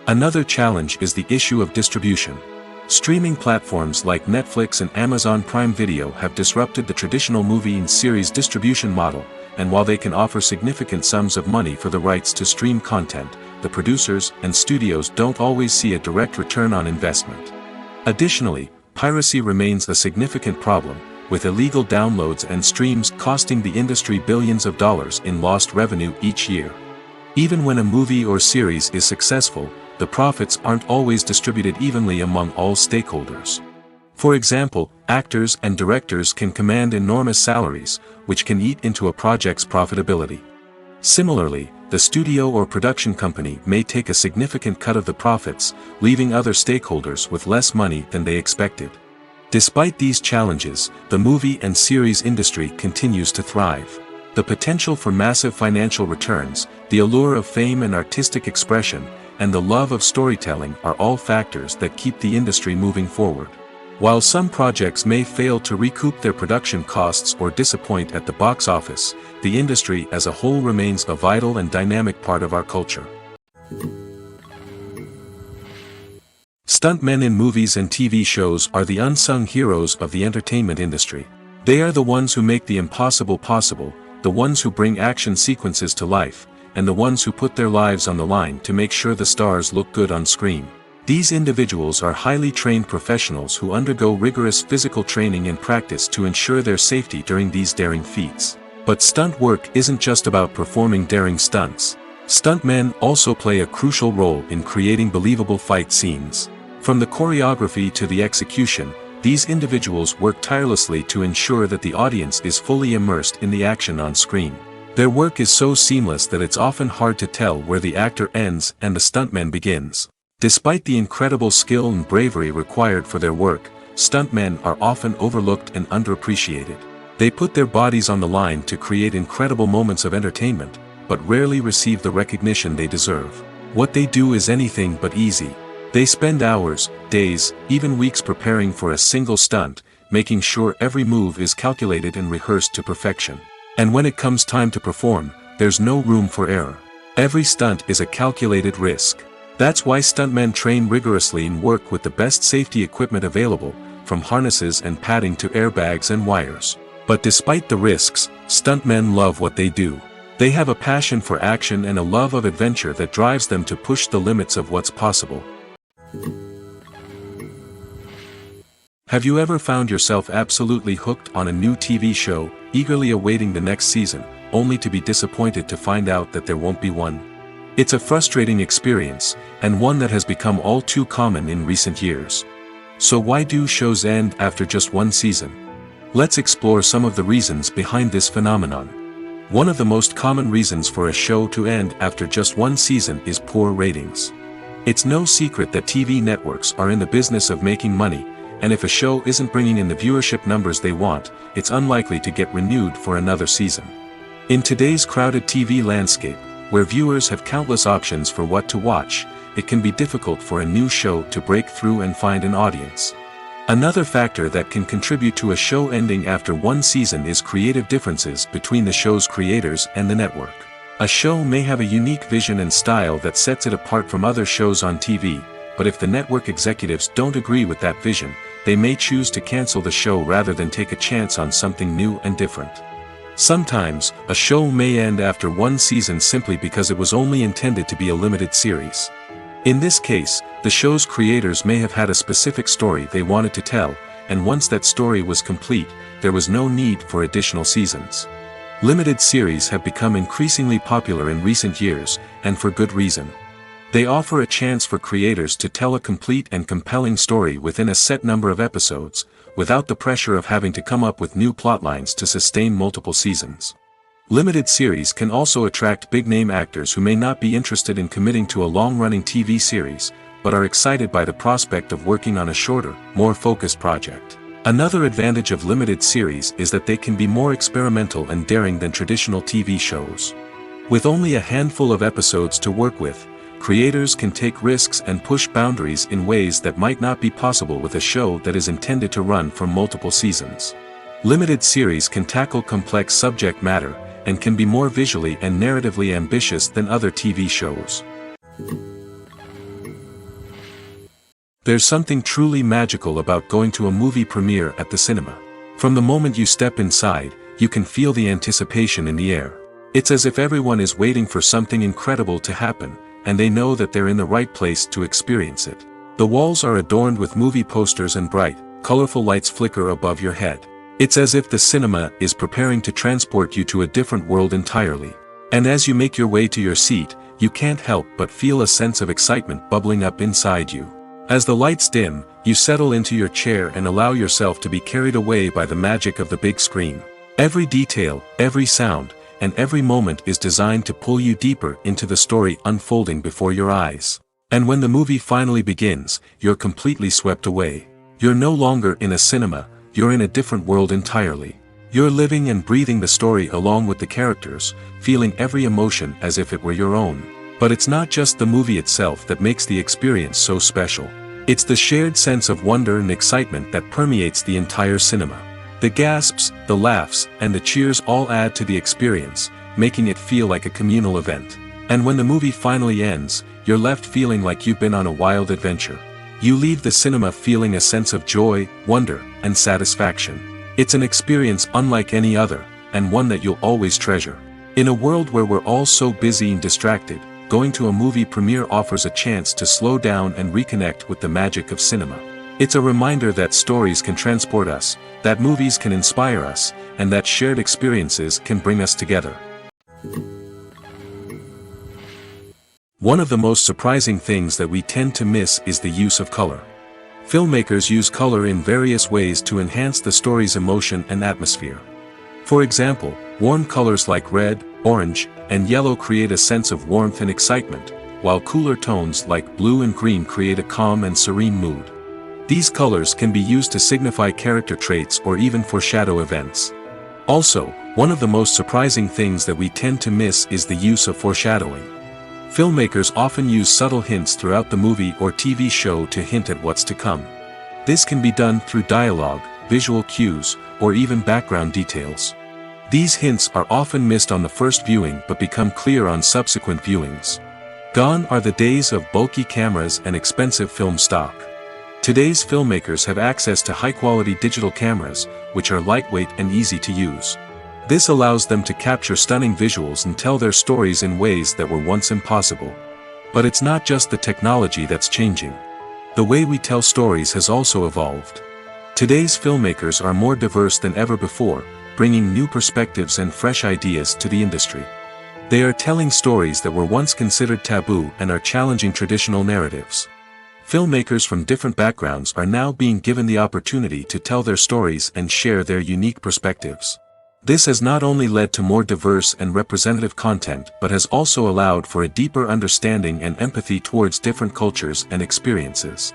A: Another challenge is the issue of distribution. Streaming platforms like Netflix and Amazon Prime Video have disrupted the traditional movie and series distribution model, and while they can offer significant sums of money for the rights to stream content, the producers and studios don't always see a direct return on investment. Additionally, piracy remains a significant problem, with illegal downloads and streams costing the industry billions of dollars in lost revenue each year. Even when a movie or series is successful, the profits aren't always distributed evenly among all stakeholders. For example, actors and directors can command enormous salaries, which can eat into a project's profitability. Similarly, the studio or production company may take a significant cut of the profits, leaving other stakeholders with less money than they expected. Despite these challenges, the movie and series industry continues to thrive. The potential for massive financial returns, the allure of fame and artistic expression, and the love of storytelling are all factors that keep the industry moving forward. While some projects may fail to recoup their production costs or disappoint at the box office, the industry as a whole remains a vital and dynamic part of our culture. Stuntmen in movies and TV shows are the unsung heroes of the entertainment industry. They are the ones who make the impossible possible, the ones who bring action sequences to life, and the ones who put their lives on the line to make sure the stars look good on screen. These individuals are highly trained professionals who undergo rigorous physical training and practice to ensure their safety during these daring feats. But stunt work isn't just about performing daring stunts. Stuntmen also play a crucial role in creating believable fight scenes. From the choreography to the execution, these individuals work tirelessly to ensure that the audience is fully immersed in the action on screen. Their work is so seamless that it's often hard to tell where the actor ends and the stuntman begins. Despite the incredible skill and bravery required for their work, stuntmen are often overlooked and underappreciated. They put their bodies on the line to create incredible moments of entertainment, but rarely receive the recognition they deserve. What they do is anything but easy. They spend hours, days, even weeks preparing for a single stunt, making sure every move is calculated and rehearsed to perfection. And when it comes time to perform, there's no room for error. Every stunt is a calculated risk. That's why stuntmen train rigorously and work with the best safety equipment available, from harnesses and padding to airbags and wires. But despite the risks, stuntmen love what they do. They have a passion for action and a love of adventure that drives them to push the limits of what's possible. Have you ever found yourself absolutely hooked on a new TV show, eagerly awaiting the next season, only to be disappointed to find out that there won't be one? It's a frustrating experience, and one that has become all too common in recent years. So why do shows end after just one season? Let's explore some of the reasons behind this phenomenon. One of the most common reasons for a show to end after just one season is poor ratings. It's no secret that TV networks are in the business of making money, and if a show isn't bringing in the viewership numbers they want, it's unlikely to get renewed for another season. In today's crowded TV landscape, where viewers have countless options for what to watch, it can be difficult for a new show to break through and find an audience. Another factor that can contribute to a show ending after one season is creative differences between the show's creators and the network. A show may have a unique vision and style that sets it apart from other shows on TV, but if the network executives don't agree with that vision, they may choose to cancel the show rather than take a chance on something new and different. Sometimes, a show may end after one season simply because it was only intended to be a limited series. In this case, the show's creators may have had a specific story they wanted to tell, and once that story was complete, there was no need for additional seasons. Limited series have become increasingly popular in recent years, and for good reason. They offer a chance for creators to tell a complete and compelling story within a set number of episodes, without the pressure of having to come up with new plotlines to sustain multiple seasons. Limited series can also attract big-name actors who may not be interested in committing to a long-running TV series, but are excited by the prospect of working on a shorter, more focused project. Another advantage of limited series is that they can be more experimental and daring than traditional TV shows. With only a handful of episodes to work with, creators can take risks and push boundaries in ways that might not be possible with a show that is intended to run for multiple seasons. Limited series can tackle complex subject matter, and can be more visually and narratively ambitious than other TV shows. There's something truly magical about going to a movie premiere at the cinema. From the moment you step inside, you can feel the anticipation in the air. It's as if everyone is waiting for something incredible to happen, and they know that they're in the right place to experience it. The walls are adorned with movie posters and bright, colorful lights flicker above your head. It's as if the cinema is preparing to transport you to a different world entirely. And as you make your way to your seat, you can't help but feel a sense of excitement bubbling up inside you. As the lights dim, you settle into your chair and allow yourself to be carried away by the magic of the big screen. Every detail, every sound, and every moment is designed to pull you deeper into the story unfolding before your eyes. And when the movie finally begins, you're completely swept away. You're no longer in a cinema, you're in a different world entirely. You're living and breathing the story along with the characters, feeling every emotion as if it were your own. But it's not just the movie itself that makes the experience so special. It's the shared sense of wonder and excitement that permeates the entire cinema. The gasps, the laughs, and the cheers all add to the experience, making it feel like a communal event. And when the movie finally ends, you're left feeling like you've been on a wild adventure. You leave the cinema feeling a sense of joy, wonder, and satisfaction. It's an experience unlike any other, and one that you'll always treasure. In a world where we're all so busy and distracted, going to a movie premiere offers a chance to slow down and reconnect with the magic of cinema. It's a reminder that stories can transport us, that movies can inspire us, and that shared experiences can bring us together. One of the most surprising things that we tend to miss is the use of color. Filmmakers use color in various ways to enhance the story's emotion and atmosphere. For example, warm colors like red, orange, and yellow create a sense of warmth and excitement, while cooler tones like blue and green create a calm and serene mood. These colors can be used to signify character traits or even foreshadow events. Also, one of the most surprising things that we tend to miss is the use of foreshadowing. Filmmakers often use subtle hints throughout the movie or TV show to hint at what's to come. This can be done through dialogue, visual cues, or even background details. These hints are often missed on the first viewing but become clear on subsequent viewings. Gone are the days of bulky cameras and expensive film stock. Today's filmmakers have access to high-quality digital cameras, which are lightweight and easy to use. This allows them to capture stunning visuals and tell their stories in ways that were once impossible. But it's not just the technology that's changing. The way we tell stories has also evolved. Today's filmmakers are more diverse than ever before, bringing new perspectives and fresh ideas to the industry. They are telling stories that were once considered taboo and are challenging traditional narratives. Filmmakers from different backgrounds are now being given the opportunity to tell their stories and share their unique perspectives. This has not only led to more diverse and representative content but has also allowed for a deeper understanding and empathy towards different cultures and experiences.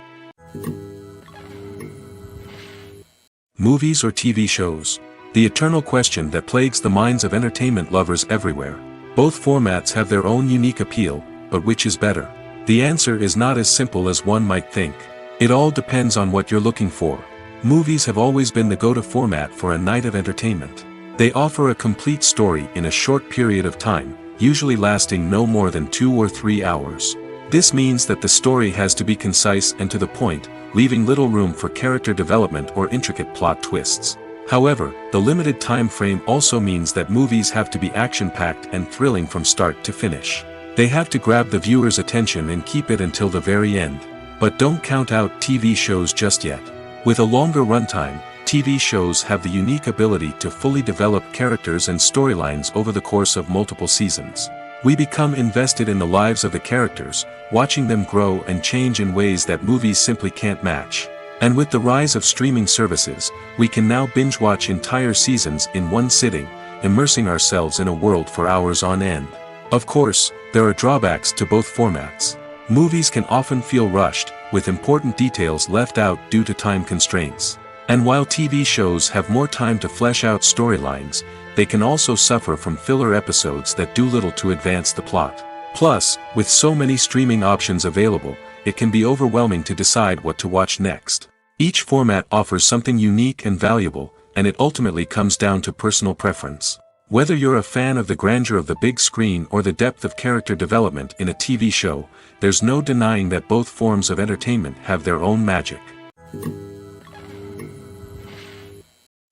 A: Movies or TV shows? The eternal question that plagues the minds of entertainment lovers everywhere. Both formats have their own unique appeal, but which is better? The answer is not as simple as one might think. It all depends on what you're looking for. Movies have always been the go-to format for a night of entertainment. They offer a complete story in a short period of time, usually lasting no more than 2 or 3 hours. This means that the story has to be concise and to the point, leaving little room for character development or intricate plot twists. However, the limited time frame also means that movies have to be action-packed and thrilling from start to finish. They have to grab the viewer's attention and keep it until the very end. But don't count out TV shows just yet. With a longer runtime, TV shows have the unique ability to fully develop characters and storylines over the course of multiple seasons. We become invested in the lives of the characters, watching them grow and change in ways that movies simply can't match. And with the rise of streaming services, we can now binge-watch entire seasons in one sitting, immersing ourselves in a world for hours on end. Of course, there are drawbacks to both formats. Movies can often feel rushed, with important details left out due to time constraints. And while TV shows have more time to flesh out storylines, they can also suffer from filler episodes that do little to advance the plot. Plus, with so many streaming options available, it can be overwhelming to decide what to watch next. Each format offers something unique and valuable, and it ultimately comes down to personal preference. Whether you're a fan of the grandeur of the big screen or the depth of character development in a TV show, there's no denying that both forms of entertainment have their own magic.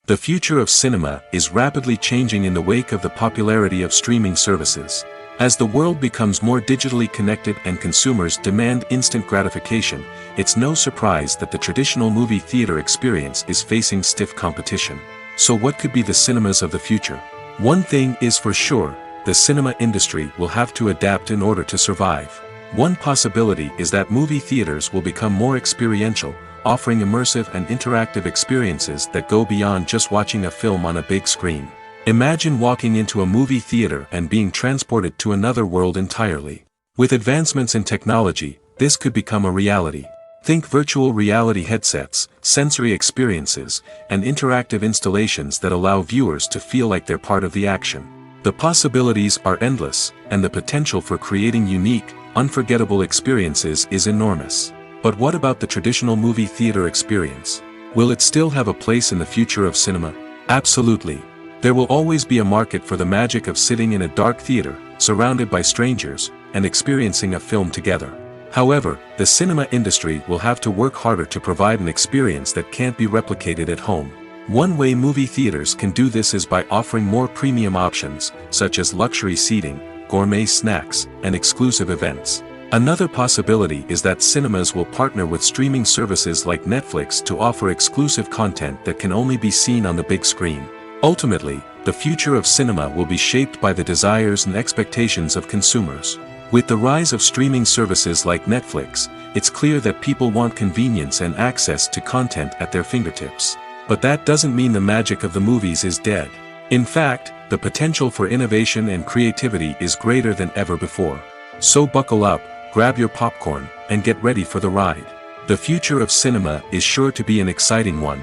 A: The future of cinema is rapidly changing in the wake of the popularity of streaming services. As the world becomes more digitally connected and consumers demand instant gratification, it's no surprise that the traditional movie theater experience is facing stiff competition. So what could be the cinemas of the future? One thing is for sure, the cinema industry will have to adapt in order to survive. One possibility is that movie theaters will become more experiential, offering immersive and interactive experiences that go beyond just watching a film on a big screen. Imagine walking into a movie theater and being transported to another world entirely. With advancements in technology, this could become a reality. Think virtual reality headsets, sensory experiences, and interactive installations that allow viewers to feel like they're part of the action. The possibilities are endless, and the potential for creating unique, unforgettable experiences is enormous. But what about the traditional movie theater experience? Will it still have a place in the future of cinema? Absolutely. There will always be a market for the magic of sitting in a dark theater, surrounded by strangers, and experiencing a film together. However, the cinema industry will have to work harder to provide an experience that can't be replicated at home. One way movie theaters can do this is by offering more premium options, such as luxury seating, gourmet snacks, and exclusive events. Another possibility is that cinemas will partner with streaming services like Netflix to offer exclusive content that can only be seen on the big screen. Ultimately, the future of cinema will be shaped by the desires and expectations of consumers. With the rise of streaming services like Netflix, it's clear that people want convenience and access to content at their fingertips. But that doesn't mean the magic of the movies is dead. In fact, the potential for innovation and creativity is greater than ever before. So buckle up, grab your popcorn, and get ready for the ride. The future of cinema is sure to be an exciting one.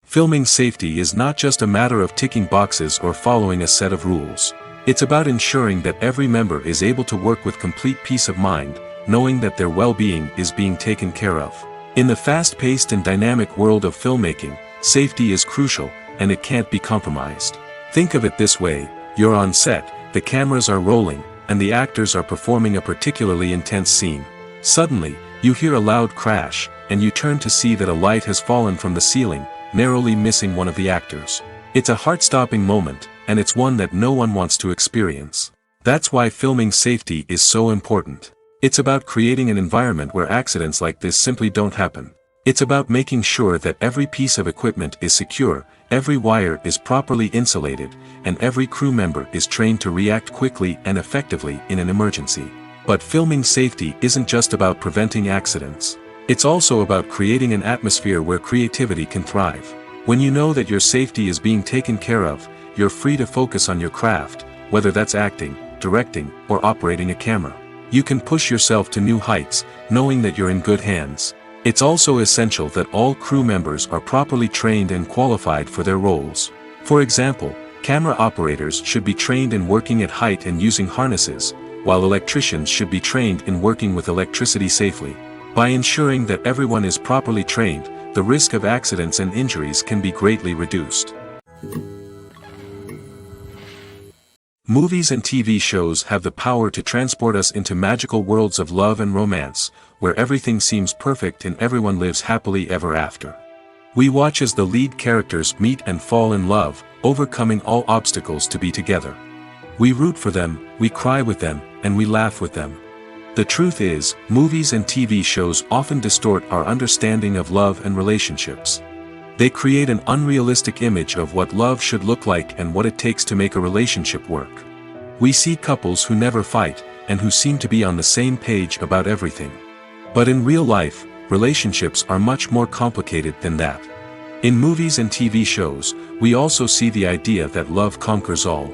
A: Filming safety is not just a matter of ticking boxes or following a set of rules. It's about ensuring that every member is able to work with complete peace of mind, knowing that their well-being is being taken care of. In the fast-paced and dynamic world of filmmaking, safety is crucial, and it can't be compromised. Think of it this way: you're on set, the cameras are rolling, and the actors are performing a particularly intense scene. Suddenly, you hear a loud crash, and you turn to see that a light has fallen from the ceiling, narrowly missing one of the actors. It's a heart-stopping moment, and it's one that no one wants to experience. That's why filming safety is so important. It's about creating an environment where accidents like this simply don't happen. It's about making sure that every piece of equipment is secure, every wire is properly insulated, and every crew member is trained to react quickly and effectively in an emergency. But filming safety isn't just about preventing accidents. It's also about creating an atmosphere where creativity can thrive. When you know that your safety is being taken care of, you're free to focus on your craft, whether that's acting, directing, or operating a camera. You can push yourself to new heights, knowing that you're in good hands. It's also essential that all crew members are properly trained and qualified for their roles. For example, camera operators should be trained in working at height and using harnesses, while electricians should be trained in working with electricity safely. By ensuring that everyone is properly trained, the risk of accidents and injuries can be greatly reduced. Movies and TV shows have the power to transport us into magical worlds of love and romance, where everything seems perfect and everyone lives happily ever after. We watch as the lead characters meet and fall in love, overcoming all obstacles to be together. We root for them, we cry with them, and we laugh with them. The truth is, movies and TV shows often distort our understanding of love and relationships. They create an unrealistic image of what love should look like and what it takes to make a relationship work. We see couples who never fight, and who seem to be on the same page about everything. But in real life, relationships are much more complicated than that. In movies and TV shows, we also see the idea that love conquers all.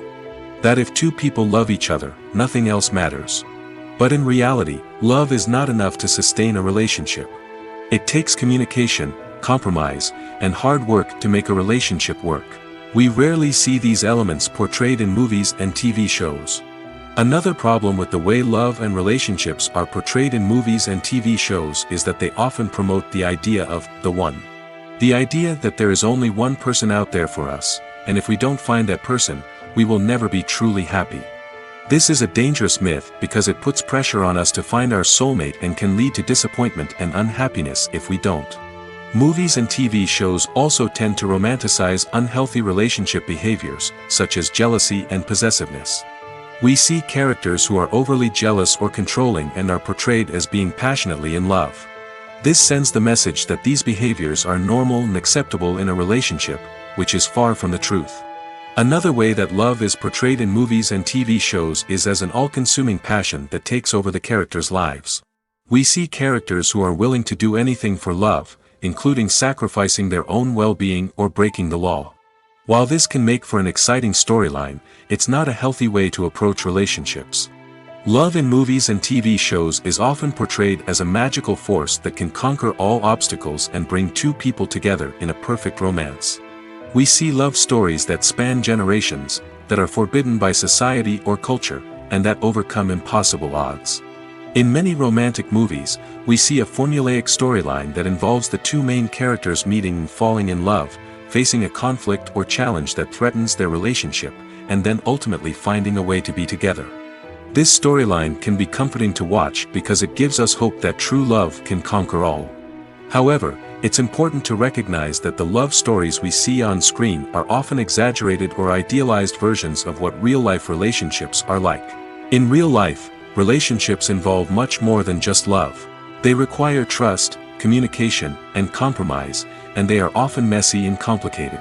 A: That if two people love each other, nothing else matters. But in reality, love is not enough to sustain a relationship. It takes communication, compromise, and hard work to make a relationship work. We rarely see these elements portrayed in movies and TV shows. Another problem with the way love and relationships are portrayed in movies and TV shows is that they often promote the idea of the one. The idea that there is only one person out there for us, and if we don't find that person, we will never be truly happy. This is a dangerous myth because it puts pressure on us to find our soulmate and can lead to disappointment and unhappiness if we don't. Movies and TV shows also tend to romanticize unhealthy relationship behaviors, such as jealousy and possessiveness. We see characters who are overly jealous or controlling and are portrayed as being passionately in love. This sends the message that these behaviors are normal and acceptable in a relationship, which is far from the truth. Another way that love is portrayed in movies and TV shows is as an all-consuming passion that takes over the characters' lives. We see characters who are willing to do anything for love, including sacrificing their own well-being or breaking the law. While this can make for an exciting storyline, it's not a healthy way to approach relationships. Love in movies and TV shows is often portrayed as a magical force that can conquer all obstacles and bring two people together in a perfect romance. We see love stories that span generations, that are forbidden by society or culture, and that overcome impossible odds. In many romantic movies, we see a formulaic storyline that involves the two main characters meeting and falling in love, facing a conflict or challenge that threatens their relationship, and then ultimately finding a way to be together. This storyline can be comforting to watch because it gives us hope that true love can conquer all. However, it's important to recognize that the love stories we see on screen are often exaggerated or idealized versions of what real-life relationships are like. In real life, relationships involve much more than just love. They require trust, communication, and compromise, and they are often messy and complicated.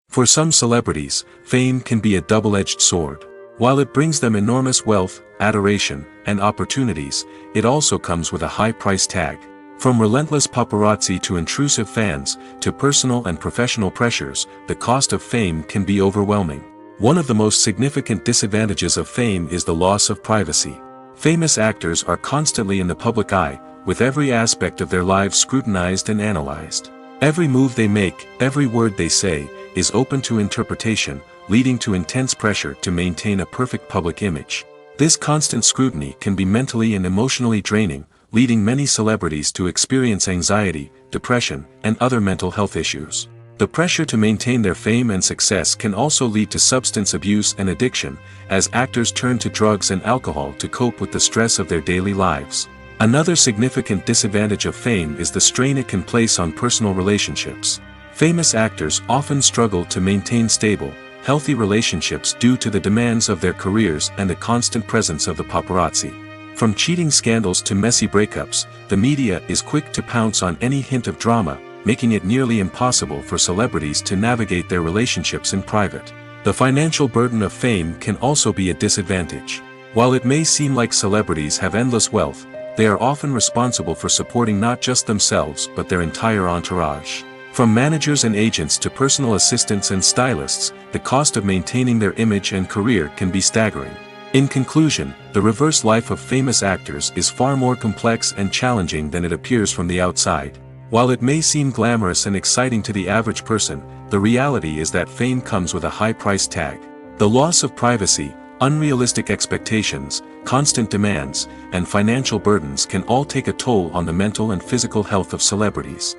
A: For some celebrities, fame can be a double-edged sword. While it brings them enormous wealth, adoration, and opportunities, it also comes with a high price tag. From relentless paparazzi to intrusive fans, to personal and professional pressures, the cost of fame can be overwhelming. One of the most significant disadvantages of fame is the loss of privacy. Famous actors are constantly in the public eye, with every aspect of their lives scrutinized and analyzed. Every move they make, every word they say, is open to interpretation, leading to intense pressure to maintain a perfect public image. This constant scrutiny can be mentally and emotionally draining, leading many celebrities to experience anxiety, depression, and other mental health issues. The pressure to maintain their fame and success can also lead to substance abuse and addiction, as actors turn to drugs and alcohol to cope with the stress of their daily lives. Another significant disadvantage of fame is the strain it can place on personal relationships. Famous actors often struggle to maintain stable, healthy relationships due to the demands of their careers and the constant presence of the paparazzi. From cheating scandals to messy breakups, the media is quick to pounce on any hint of drama, making it nearly impossible for celebrities to navigate their relationships in private. The financial burden of fame can also be a disadvantage. While it may seem like celebrities have endless wealth, they are often responsible for supporting not just themselves but their entire entourage. From managers and agents to personal assistants and stylists, the cost of maintaining their image and career can be staggering. In conclusion, the reverse life of famous actors is far more complex and challenging than it appears from the outside. While it may seem glamorous and exciting to the average person, the reality is that fame comes with a high price tag. The loss of privacy, unrealistic expectations, constant demands, and financial burdens can all take a toll on the mental and physical health of celebrities.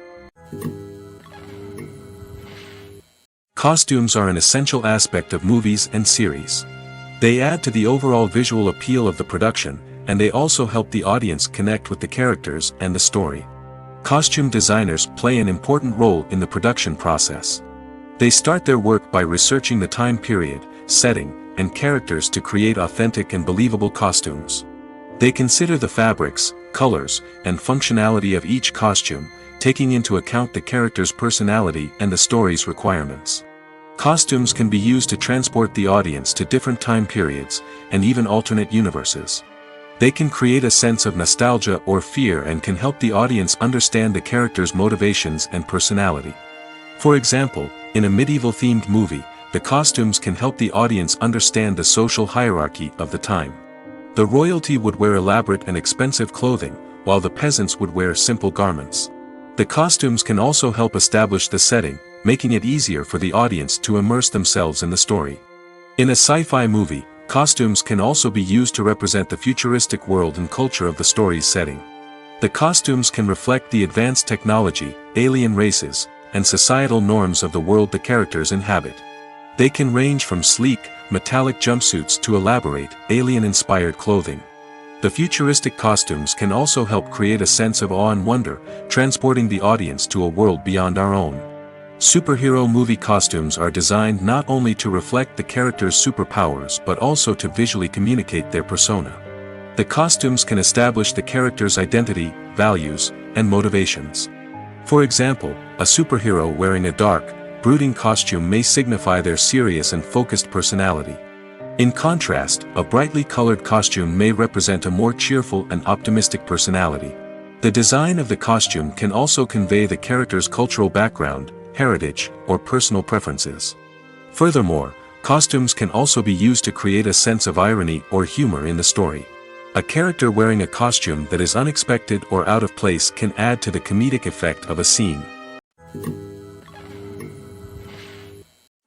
A: Costumes are an essential aspect of movies and series. They add to the overall visual appeal of the production, and they also help the audience connect with the characters and the story. Costume designers play an important role in the production process. They start their work by researching the time period, setting, and characters to create authentic and believable costumes. They consider the fabrics, colors, and functionality of each costume, taking into account the character's personality and the story's requirements. Costumes can be used to transport the audience to different time periods, and even alternate universes. They can create a sense of nostalgia or fear and can help the audience understand the character's motivations and personality. For example, in a medieval-themed movie, the costumes can help the audience understand the social hierarchy of the time. The royalty would wear elaborate and expensive clothing, while the peasants would wear simple garments. The costumes can also help establish the setting, making it easier for the audience to immerse themselves in the story. In a sci-fi movie, costumes can also be used to represent the futuristic world and culture of the story's setting. The costumes can reflect the advanced technology, alien races, and societal norms of the world the characters inhabit. They can range from sleek, metallic jumpsuits to elaborate, alien-inspired clothing. The futuristic costumes can also help create a sense of awe and wonder, transporting the audience to a world beyond our own. Superhero movie costumes are designed not only to reflect the character's superpowers but also to visually communicate their persona. The costumes can establish the character's identity, values, and motivations. For example, a superhero wearing a dark, brooding costume may signify their serious and focused personality. In contrast, a brightly colored costume may represent a more cheerful and optimistic personality. The design of the costume can also convey the character's cultural background, heritage, or personal preferences. Furthermore, costumes can also be used to create a sense of irony or humor in the story. A character wearing a costume that is unexpected or out of place can add to the comedic effect of a scene.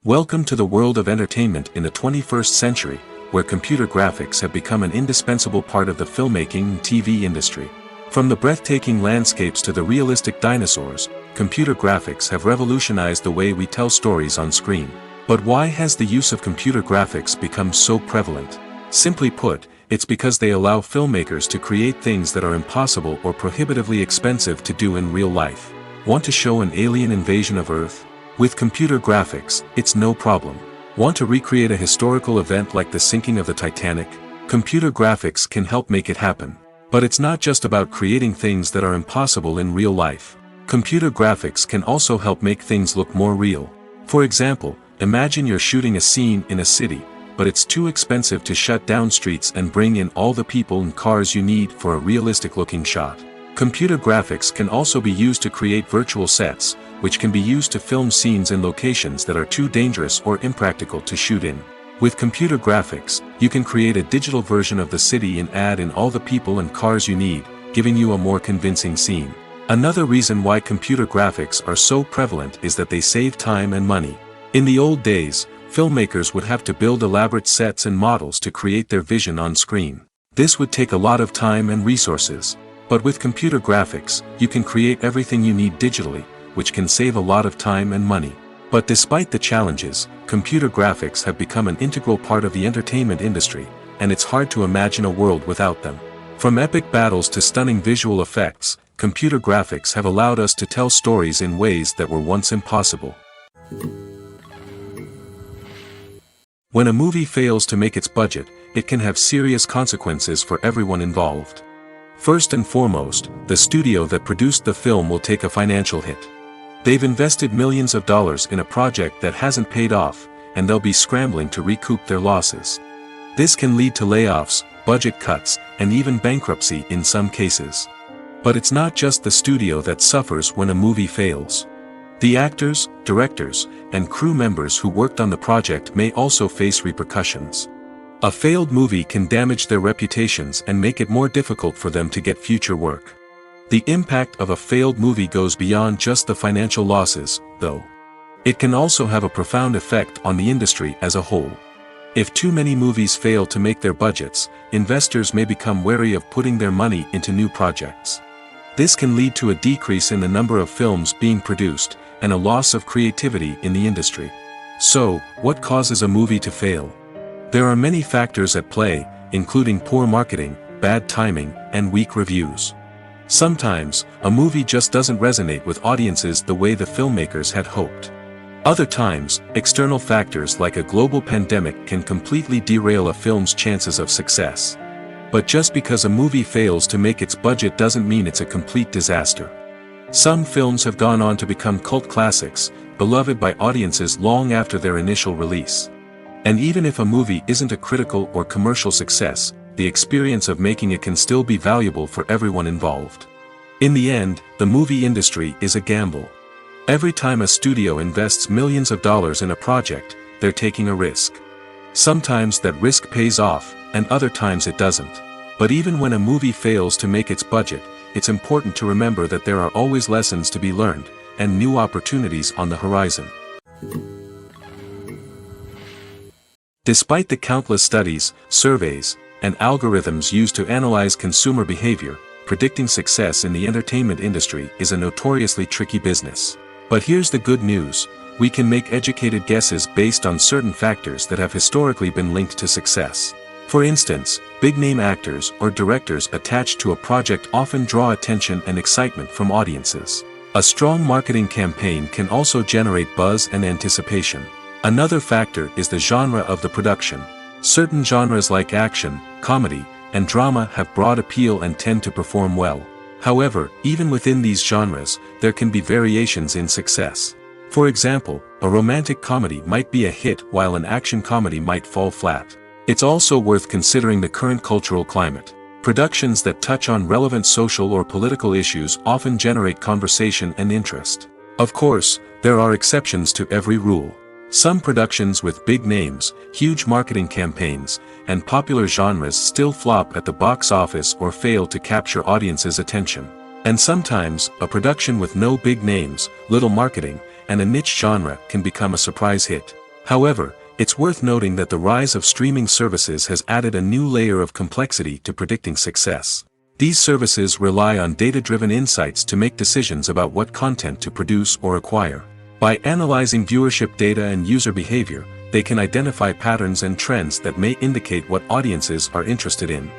A: Welcome to the world of entertainment in the 21st century, where computer graphics have become an indispensable part of the filmmaking and TV industry. From the breathtaking landscapes to the realistic dinosaurs, computer graphics have revolutionized the way we tell stories on screen. But why has the use of computer graphics become so prevalent? Simply put, it's because they allow filmmakers to create things that are impossible or prohibitively expensive to do in real life. Want to show an alien invasion of Earth? With computer graphics, it's no problem. Want to recreate a historical event like the sinking of the Titanic? Computer graphics can help make it happen. But it's not just about creating things that are impossible in real life. Computer graphics can also help make things look more real. For example, imagine you're shooting a scene in a city, but it's too expensive to shut down streets and bring in all the people and cars you need for a realistic-looking shot. Computer graphics can also be used to create virtual sets, which can be used to film scenes in locations that are too dangerous or impractical to shoot in. With computer graphics, you can create a digital version of the city and add in all the people and cars you need, giving you a more convincing scene. Another reason why computer graphics are so prevalent is that they save time and money. In the old days, filmmakers would have to build elaborate sets and models to create their vision on screen. This would take a lot of time and resources. But with computer graphics, you can create everything you need digitally, which can save a lot of time and money. But despite the challenges, computer graphics have become an integral part of the entertainment industry, and it's hard to imagine a world without them. From epic battles to stunning visual effects, computer graphics have allowed us to tell stories in ways that were once impossible. When a movie fails to make its budget, it can have serious consequences for everyone involved. First and foremost, the studio that produced the film will take a financial hit. They've invested millions of dollars in a project that hasn't paid off, and they'll be scrambling to recoup their losses. This can lead to layoffs, budget cuts, and even bankruptcy in some cases. But it's not just the studio that suffers when a movie fails. The actors, directors, and crew members who worked on the project may also face repercussions. A failed movie can damage their reputations and make it more difficult for them to get future work. The impact of a failed movie goes beyond just the financial losses, though. It can also have a profound effect on the industry as a whole. If too many movies fail to make their budgets, investors may become wary of putting their money into new projects. This can lead to a decrease in the number of films being produced, and a loss of creativity in the industry. So, what causes a movie to fail? There are many factors at play, including poor marketing, bad timing, and weak reviews. Sometimes, a movie just doesn't resonate with audiences the way the filmmakers had hoped. Other times, external factors like a global pandemic can completely derail a film's chances of success. But just because a movie fails to make its budget doesn't mean it's a complete disaster. Some films have gone on to become cult classics, beloved by audiences long after their initial release. And even if a movie isn't a critical or commercial success, the experience of making it can still be valuable for everyone involved. In the end, the movie industry is a gamble. Every time a studio invests millions of dollars in a project, they're taking a risk. Sometimes that risk pays off, and other times it doesn't. But even when a movie fails to make its budget, it's important to remember that there are always lessons to be learned, and new opportunities on the horizon. Despite the countless studies, surveys, and algorithms used to analyze consumer behavior, predicting success in the entertainment industry is a notoriously tricky business. But here's the good news: we can make educated guesses based on certain factors that have historically been linked to success. For instance, big-name actors or directors attached to a project often draw attention and excitement from audiences. A strong marketing campaign can also generate buzz and anticipation. Another factor is the genre of the production. Certain genres like action, comedy, and drama have broad appeal and tend to perform well. However, even within these genres, there can be variations in success. For example, a romantic comedy might be a hit while an action comedy might fall flat. It's also worth considering the current cultural climate. Productions that touch on relevant social or political issues often generate conversation and interest. Of course, there are exceptions to every rule. Some productions with big names, huge marketing campaigns, and popular genres still flop at the box office or fail to capture audiences' attention. And sometimes, a production with no big names, little marketing, and a niche genre can become a surprise hit. However, it's worth noting that the rise of streaming services has added a new layer of complexity to predicting success. These services rely on data-driven insights to make decisions about what content to produce or acquire. By analyzing viewership data and user behavior, they can identify patterns and trends that may indicate what audiences are interested in.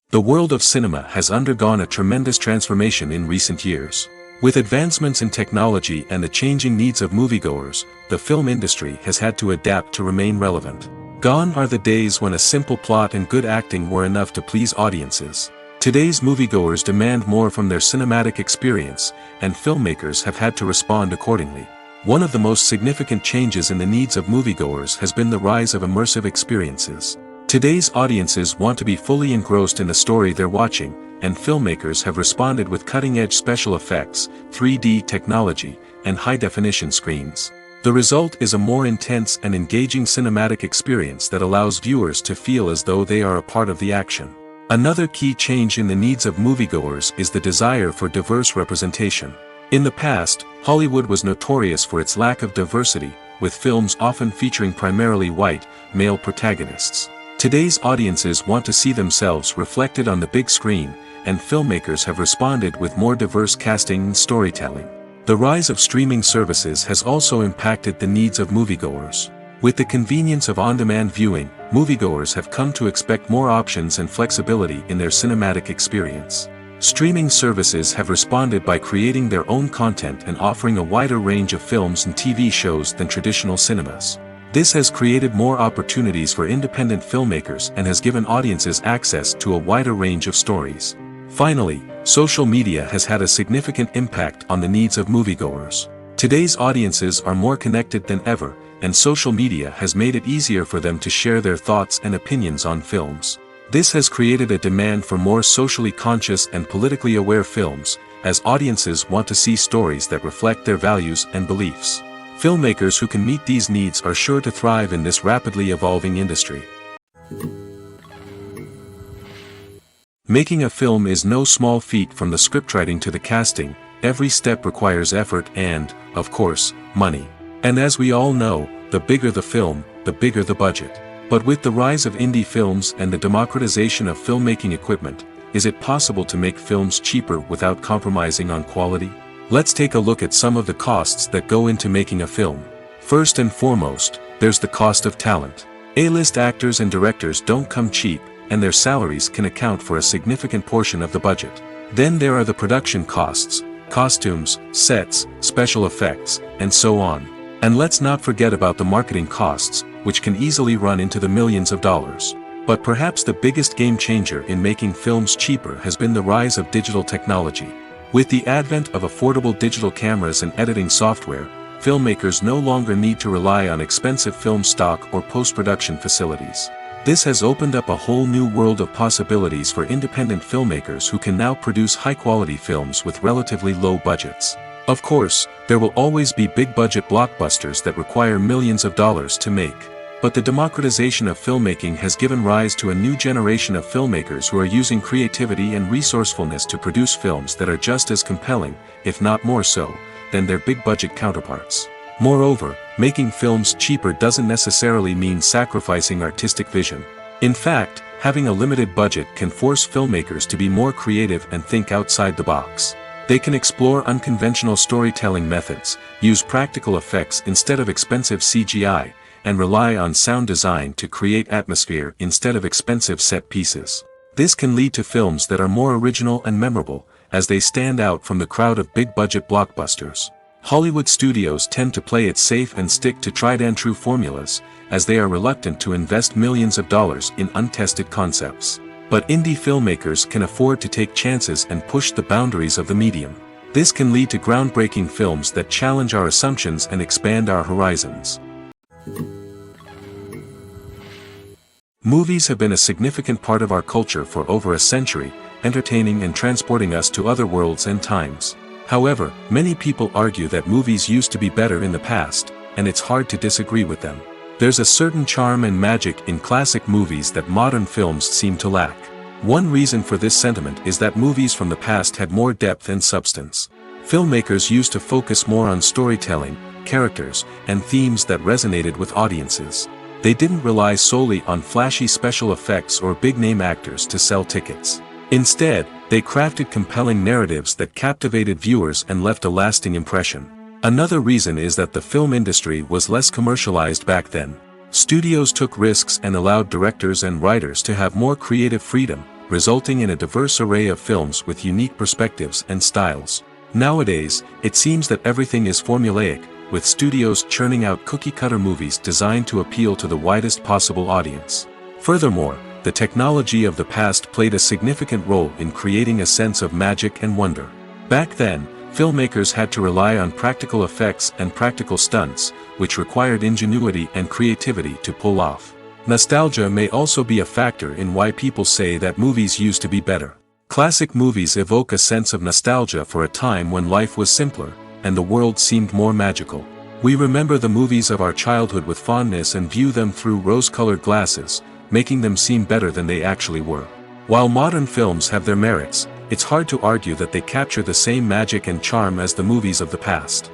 A: The world of cinema has undergone a tremendous transformation in recent years. With advancements in technology and the changing needs of moviegoers, the film industry has had to adapt to remain relevant. Gone are the days when a simple plot and good acting were enough to please audiences. Today's moviegoers demand more from their cinematic experience, and filmmakers have had to respond accordingly. One of the most significant changes in the needs of moviegoers has been the rise of immersive experiences. Today's audiences want to be fully engrossed in the story they're watching, and filmmakers have responded with cutting-edge special effects, 3D technology, and high-definition screens. The result is a more intense and engaging cinematic experience that allows viewers to feel as though they are a part of the action. Another key change in the needs of moviegoers is the desire for diverse representation. In the past, Hollywood was notorious for its lack of diversity, with films often featuring primarily white, male protagonists. Today's audiences want to see themselves reflected on the big screen, and filmmakers have responded with more diverse casting and storytelling. The rise of streaming services has also impacted the needs of moviegoers. With the convenience of on-demand viewing, moviegoers have come to expect more options and flexibility in their cinematic experience. Streaming services have responded by creating their own content and offering a wider range of films and TV shows than traditional cinemas. This has created more opportunities for independent filmmakers and has given audiences access to a wider range of stories. Finally, social media has had a significant impact on the needs of moviegoers. Today's audiences are more connected than ever, and social media has made it easier for them to share their thoughts and opinions on films. This has created a demand for more socially conscious and politically aware films, as audiences want to see stories that reflect their values and beliefs. Filmmakers who can meet these needs are sure to thrive in this rapidly evolving industry. Making a film is no small feat. From the scriptwriting to the casting, every step requires effort and, of course, money. And as we all know, the bigger the film, the bigger the budget. But with the rise of indie films and the democratization of filmmaking equipment, is it possible to make films cheaper without compromising on quality? Let's take a look at some of the costs that go into making a film. First and foremost, there's the cost of talent. A-list actors and directors don't come cheap, and their salaries can account for a significant portion of the budget. Then there are the production costs, costumes, sets, special effects, and so on. And let's not forget about the marketing costs, which can easily run into the millions of dollars. But perhaps the biggest game changer in making films cheaper has been the rise of digital technology. With the advent of affordable digital cameras and editing software, filmmakers no longer need to rely on expensive film stock or post-production facilities. This has opened up a whole new world of possibilities for independent filmmakers who can now produce high-quality films with relatively low budgets. Of course, there will always be big-budget blockbusters that require millions of dollars to make. But the democratization of filmmaking has given rise to a new generation of filmmakers who are using creativity and resourcefulness to produce films that are just as compelling, if not more so, than their big-budget counterparts. Moreover, making films cheaper doesn't necessarily mean sacrificing artistic vision. In fact, having a limited budget can force filmmakers to be more creative and think outside the box. They can explore unconventional storytelling methods, use practical effects instead of expensive CGI, and rely on sound design to create atmosphere instead of expensive set pieces. This can lead to films that are more original and memorable, as they stand out from the crowd of big-budget blockbusters. Hollywood studios tend to play it safe and stick to tried-and-true formulas, as they are reluctant to invest millions of dollars in untested concepts. But indie filmmakers can afford to take chances and push the boundaries of the medium. This can lead to groundbreaking films that challenge our assumptions and expand our horizons. Movies have been a significant part of our culture for over a century, entertaining and transporting us to other worlds and times. However, many people argue that movies used to be better in the past, and it's hard to disagree with them. There's a certain charm and magic in classic movies that modern films seem to lack. One reason for this sentiment is that movies from the past had more depth and substance. Filmmakers used to focus more on storytelling, characters, and themes that resonated with audiences. They didn't rely solely on flashy special effects or big-name actors to sell tickets. Instead, they crafted compelling narratives that captivated viewers and left a lasting impression. Another reason is that the film industry was less commercialized back then. Studios took risks and allowed directors and writers to have more creative freedom, resulting in a diverse array of films with unique perspectives and styles. Nowadays, it seems that everything is formulaic, with studios churning out cookie-cutter movies designed to appeal to the widest possible audience. Furthermore, the technology of the past played a significant role in creating a sense of magic and wonder. Back then, filmmakers had to rely on practical effects and practical stunts, which required ingenuity and creativity to pull off. Nostalgia may also be a factor in why people say that movies used to be better. Classic movies evoke a sense of nostalgia for a time when life was simpler, and the world seemed more magical. We remember the movies of our childhood with fondness and view them through rose-colored glasses, making them seem better than they actually were. While modern films have their merits, it's hard to argue that they capture the same magic and charm as the movies of the past.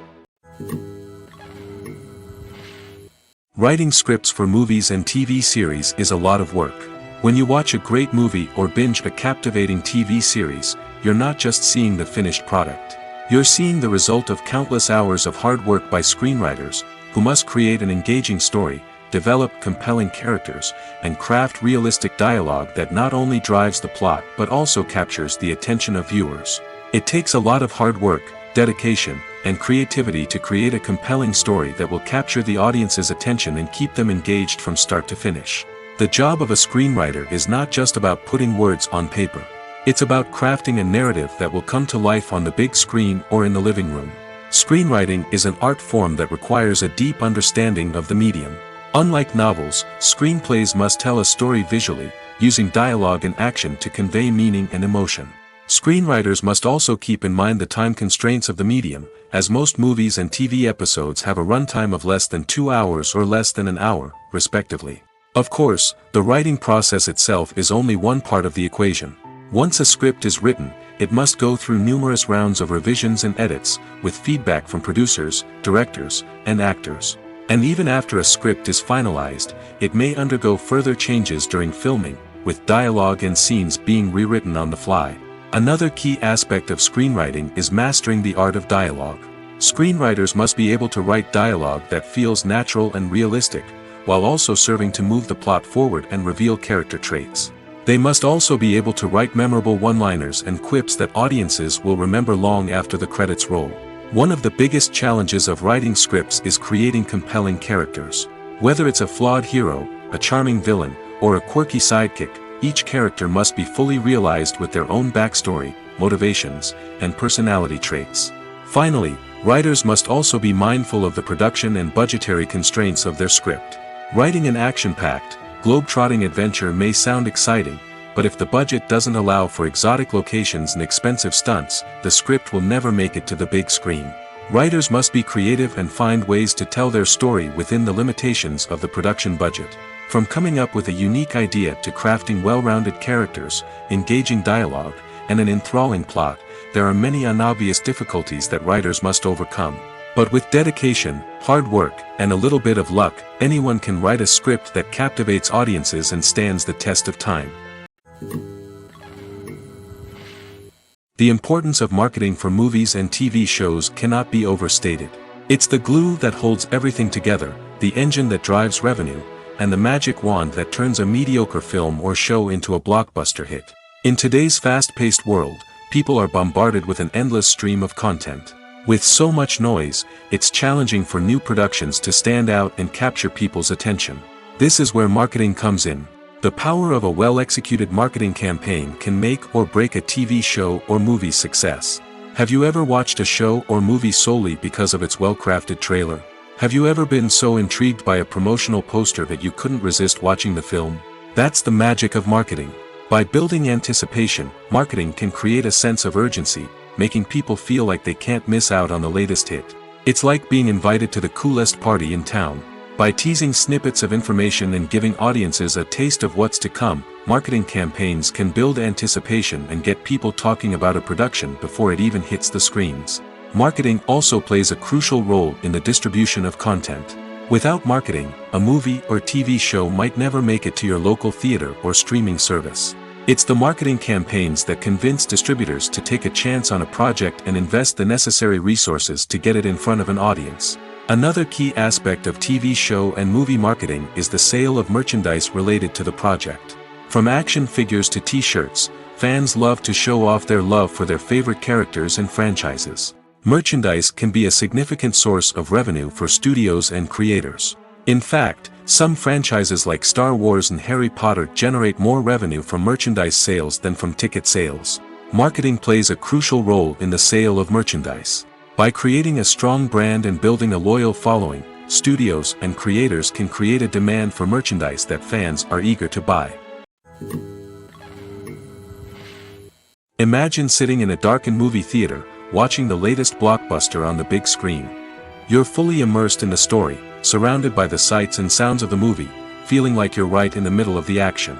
A: Writing scripts for movies and TV series is a lot of work. When you watch a great movie or binge a captivating TV series, you're not just seeing the finished product. You're seeing the result of countless hours of hard work by screenwriters, who must create an engaging story, develop compelling characters, and craft realistic dialogue that not only drives the plot but also captures the attention of viewers. It takes a lot of hard work, dedication, and creativity to create a compelling story that will capture the audience's attention and keep them engaged from start to finish. The job of a screenwriter is not just about putting words on paper. It's about crafting a narrative that will come to life on the big screen or in the living room. Screenwriting is an art form that requires a deep understanding of the medium. Unlike novels, screenplays must tell a story visually, using dialogue and action to convey meaning and emotion. Screenwriters must also keep in mind the time constraints of the medium, as most movies and TV episodes have a runtime of less than 2 hours or less than an hour, respectively. Of course, the writing process itself is only one part of the equation. Once a script is written, it must go through numerous rounds of revisions and edits, with feedback from producers, directors, and actors. And even after a script is finalized, it may undergo further changes during filming, with dialogue and scenes being rewritten on the fly. Another key aspect of screenwriting is mastering the art of dialogue. Screenwriters must be able to write dialogue that feels natural and realistic, while also serving to move the plot forward and reveal character traits. They must also be able to write memorable one-liners and quips that audiences will remember long after the credits roll. One of the biggest challenges of writing scripts is creating compelling characters. Whether it's a flawed hero, a charming villain, or a quirky sidekick, each character must be fully realized with their own backstory, motivations, and personality traits. Finally, writers must also be mindful of the production and budgetary constraints of their script. Writing an action-packed, globe-trotting adventure may sound exciting, but if the budget doesn't allow for exotic locations and expensive stunts, the script will never make it to the big screen. Writers must be creative and find ways to tell their story within the limitations of the production budget. From coming up with a unique idea to crafting well-rounded characters, engaging dialogue, and an enthralling plot, there are many unobvious difficulties that writers must overcome. But with dedication, hard work, and a little bit of luck, anyone can write a script that captivates audiences and stands the test of time. The importance of marketing for movies and TV shows cannot be overstated. It's the glue that holds everything together, the engine that drives revenue, and the magic wand that turns a mediocre film or show into a blockbuster hit. In today's fast-paced world, people are bombarded with an endless stream of content. With so much noise, it's challenging for new productions to stand out and capture people's attention. This is where marketing comes in. The power of a well-executed marketing campaign can make or break a TV show or movie's success. Have you ever watched a show or movie solely because of its well-crafted trailer? Have you ever been so intrigued by a promotional poster that you couldn't resist watching the film? That's the magic of marketing. By building anticipation, marketing can create a sense of urgency, making people feel like they can't miss out on the latest hit. It's like being invited to the coolest party in town. By teasing snippets of information and giving audiences a taste of what's to come, marketing campaigns can build anticipation and get people talking about a production before it even hits the screens. Marketing also plays a crucial role in the distribution of content. Without marketing, a movie or TV show might never make it to your local theater or streaming service. It's the marketing campaigns that convince distributors to take a chance on a project and invest the necessary resources to get it in front of an audience. Another key aspect of TV show and movie marketing is the sale of merchandise related to the project. From action figures to t-shirts, fans love to show off their love for their favorite characters and franchises. Merchandise can be a significant source of revenue for studios and creators. In fact, some franchises like Star Wars and Harry Potter generate more revenue from merchandise sales than from ticket sales. Marketing plays a crucial role in the sale of merchandise. By creating a strong brand and building a loyal following, studios and creators can create a demand for merchandise that fans are eager to buy. Imagine sitting in a darkened movie theater, watching the latest blockbuster on the big screen. You're fully immersed in the story, surrounded by the sights and sounds of the movie, feeling like you're right in the middle of the action.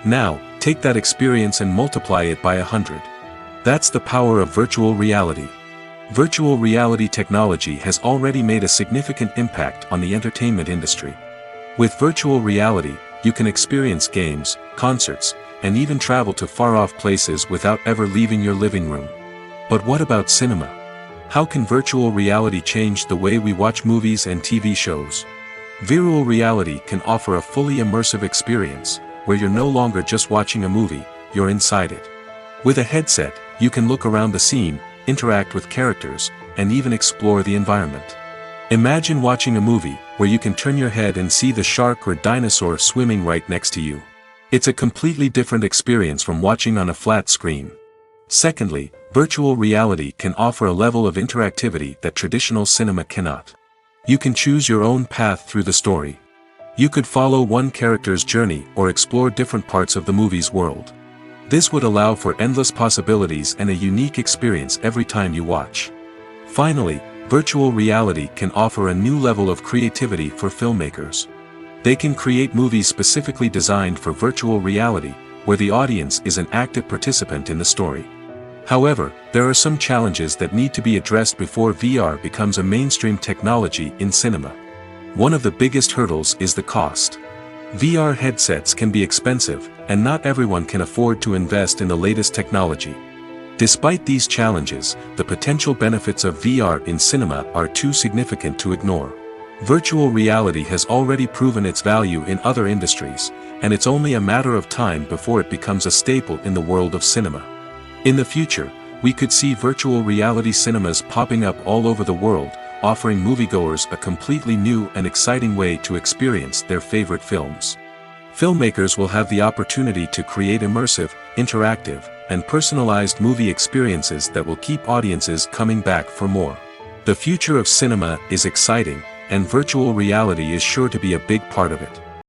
A: Now, take that experience and multiply it by 100. That's the power of virtual reality. Virtual reality technology has already made a significant impact on the entertainment industry. With virtual reality, you can experience games, concerts, and even travel to far-off places without ever leaving your living room. But what about cinema? How can virtual reality change the way we watch movies and TV shows? Virtual reality can offer a fully immersive experience, where you're no longer just watching a movie, you're inside it. With a headset, you can look around the scene, interact with characters, and even explore the environment. Imagine watching a movie, where you can turn your head and see the shark or dinosaur swimming right next to you. It's a completely different experience from watching on a flat screen. Secondly, virtual reality can offer a level of interactivity that traditional cinema cannot. You can choose your own path through the story. You could follow one character's journey or explore different parts of the movie's world. This would allow for endless possibilities and a unique experience every time you watch. Finally, virtual reality can offer a new level of creativity for filmmakers. They can create movies specifically designed for virtual reality, where the audience is an active participant in the story. However, there are some challenges that need to be addressed before VR becomes a mainstream technology in cinema. One of the biggest hurdles is the cost. VR headsets can be expensive, and not everyone can afford to invest in the latest technology. Despite these challenges, the potential benefits of VR in cinema are too significant to ignore. Virtual reality has already proven its value in other industries, and it's only a matter of time before it becomes a staple in the world of cinema. In the future, we could see virtual reality cinemas popping up all over the world, offering moviegoers a completely new and exciting way to experience their favorite films. Filmmakers will have the opportunity to create immersive, interactive, and personalized movie experiences that will keep audiences coming back for more. The future of cinema is exciting, and virtual reality is sure to be a big part of it.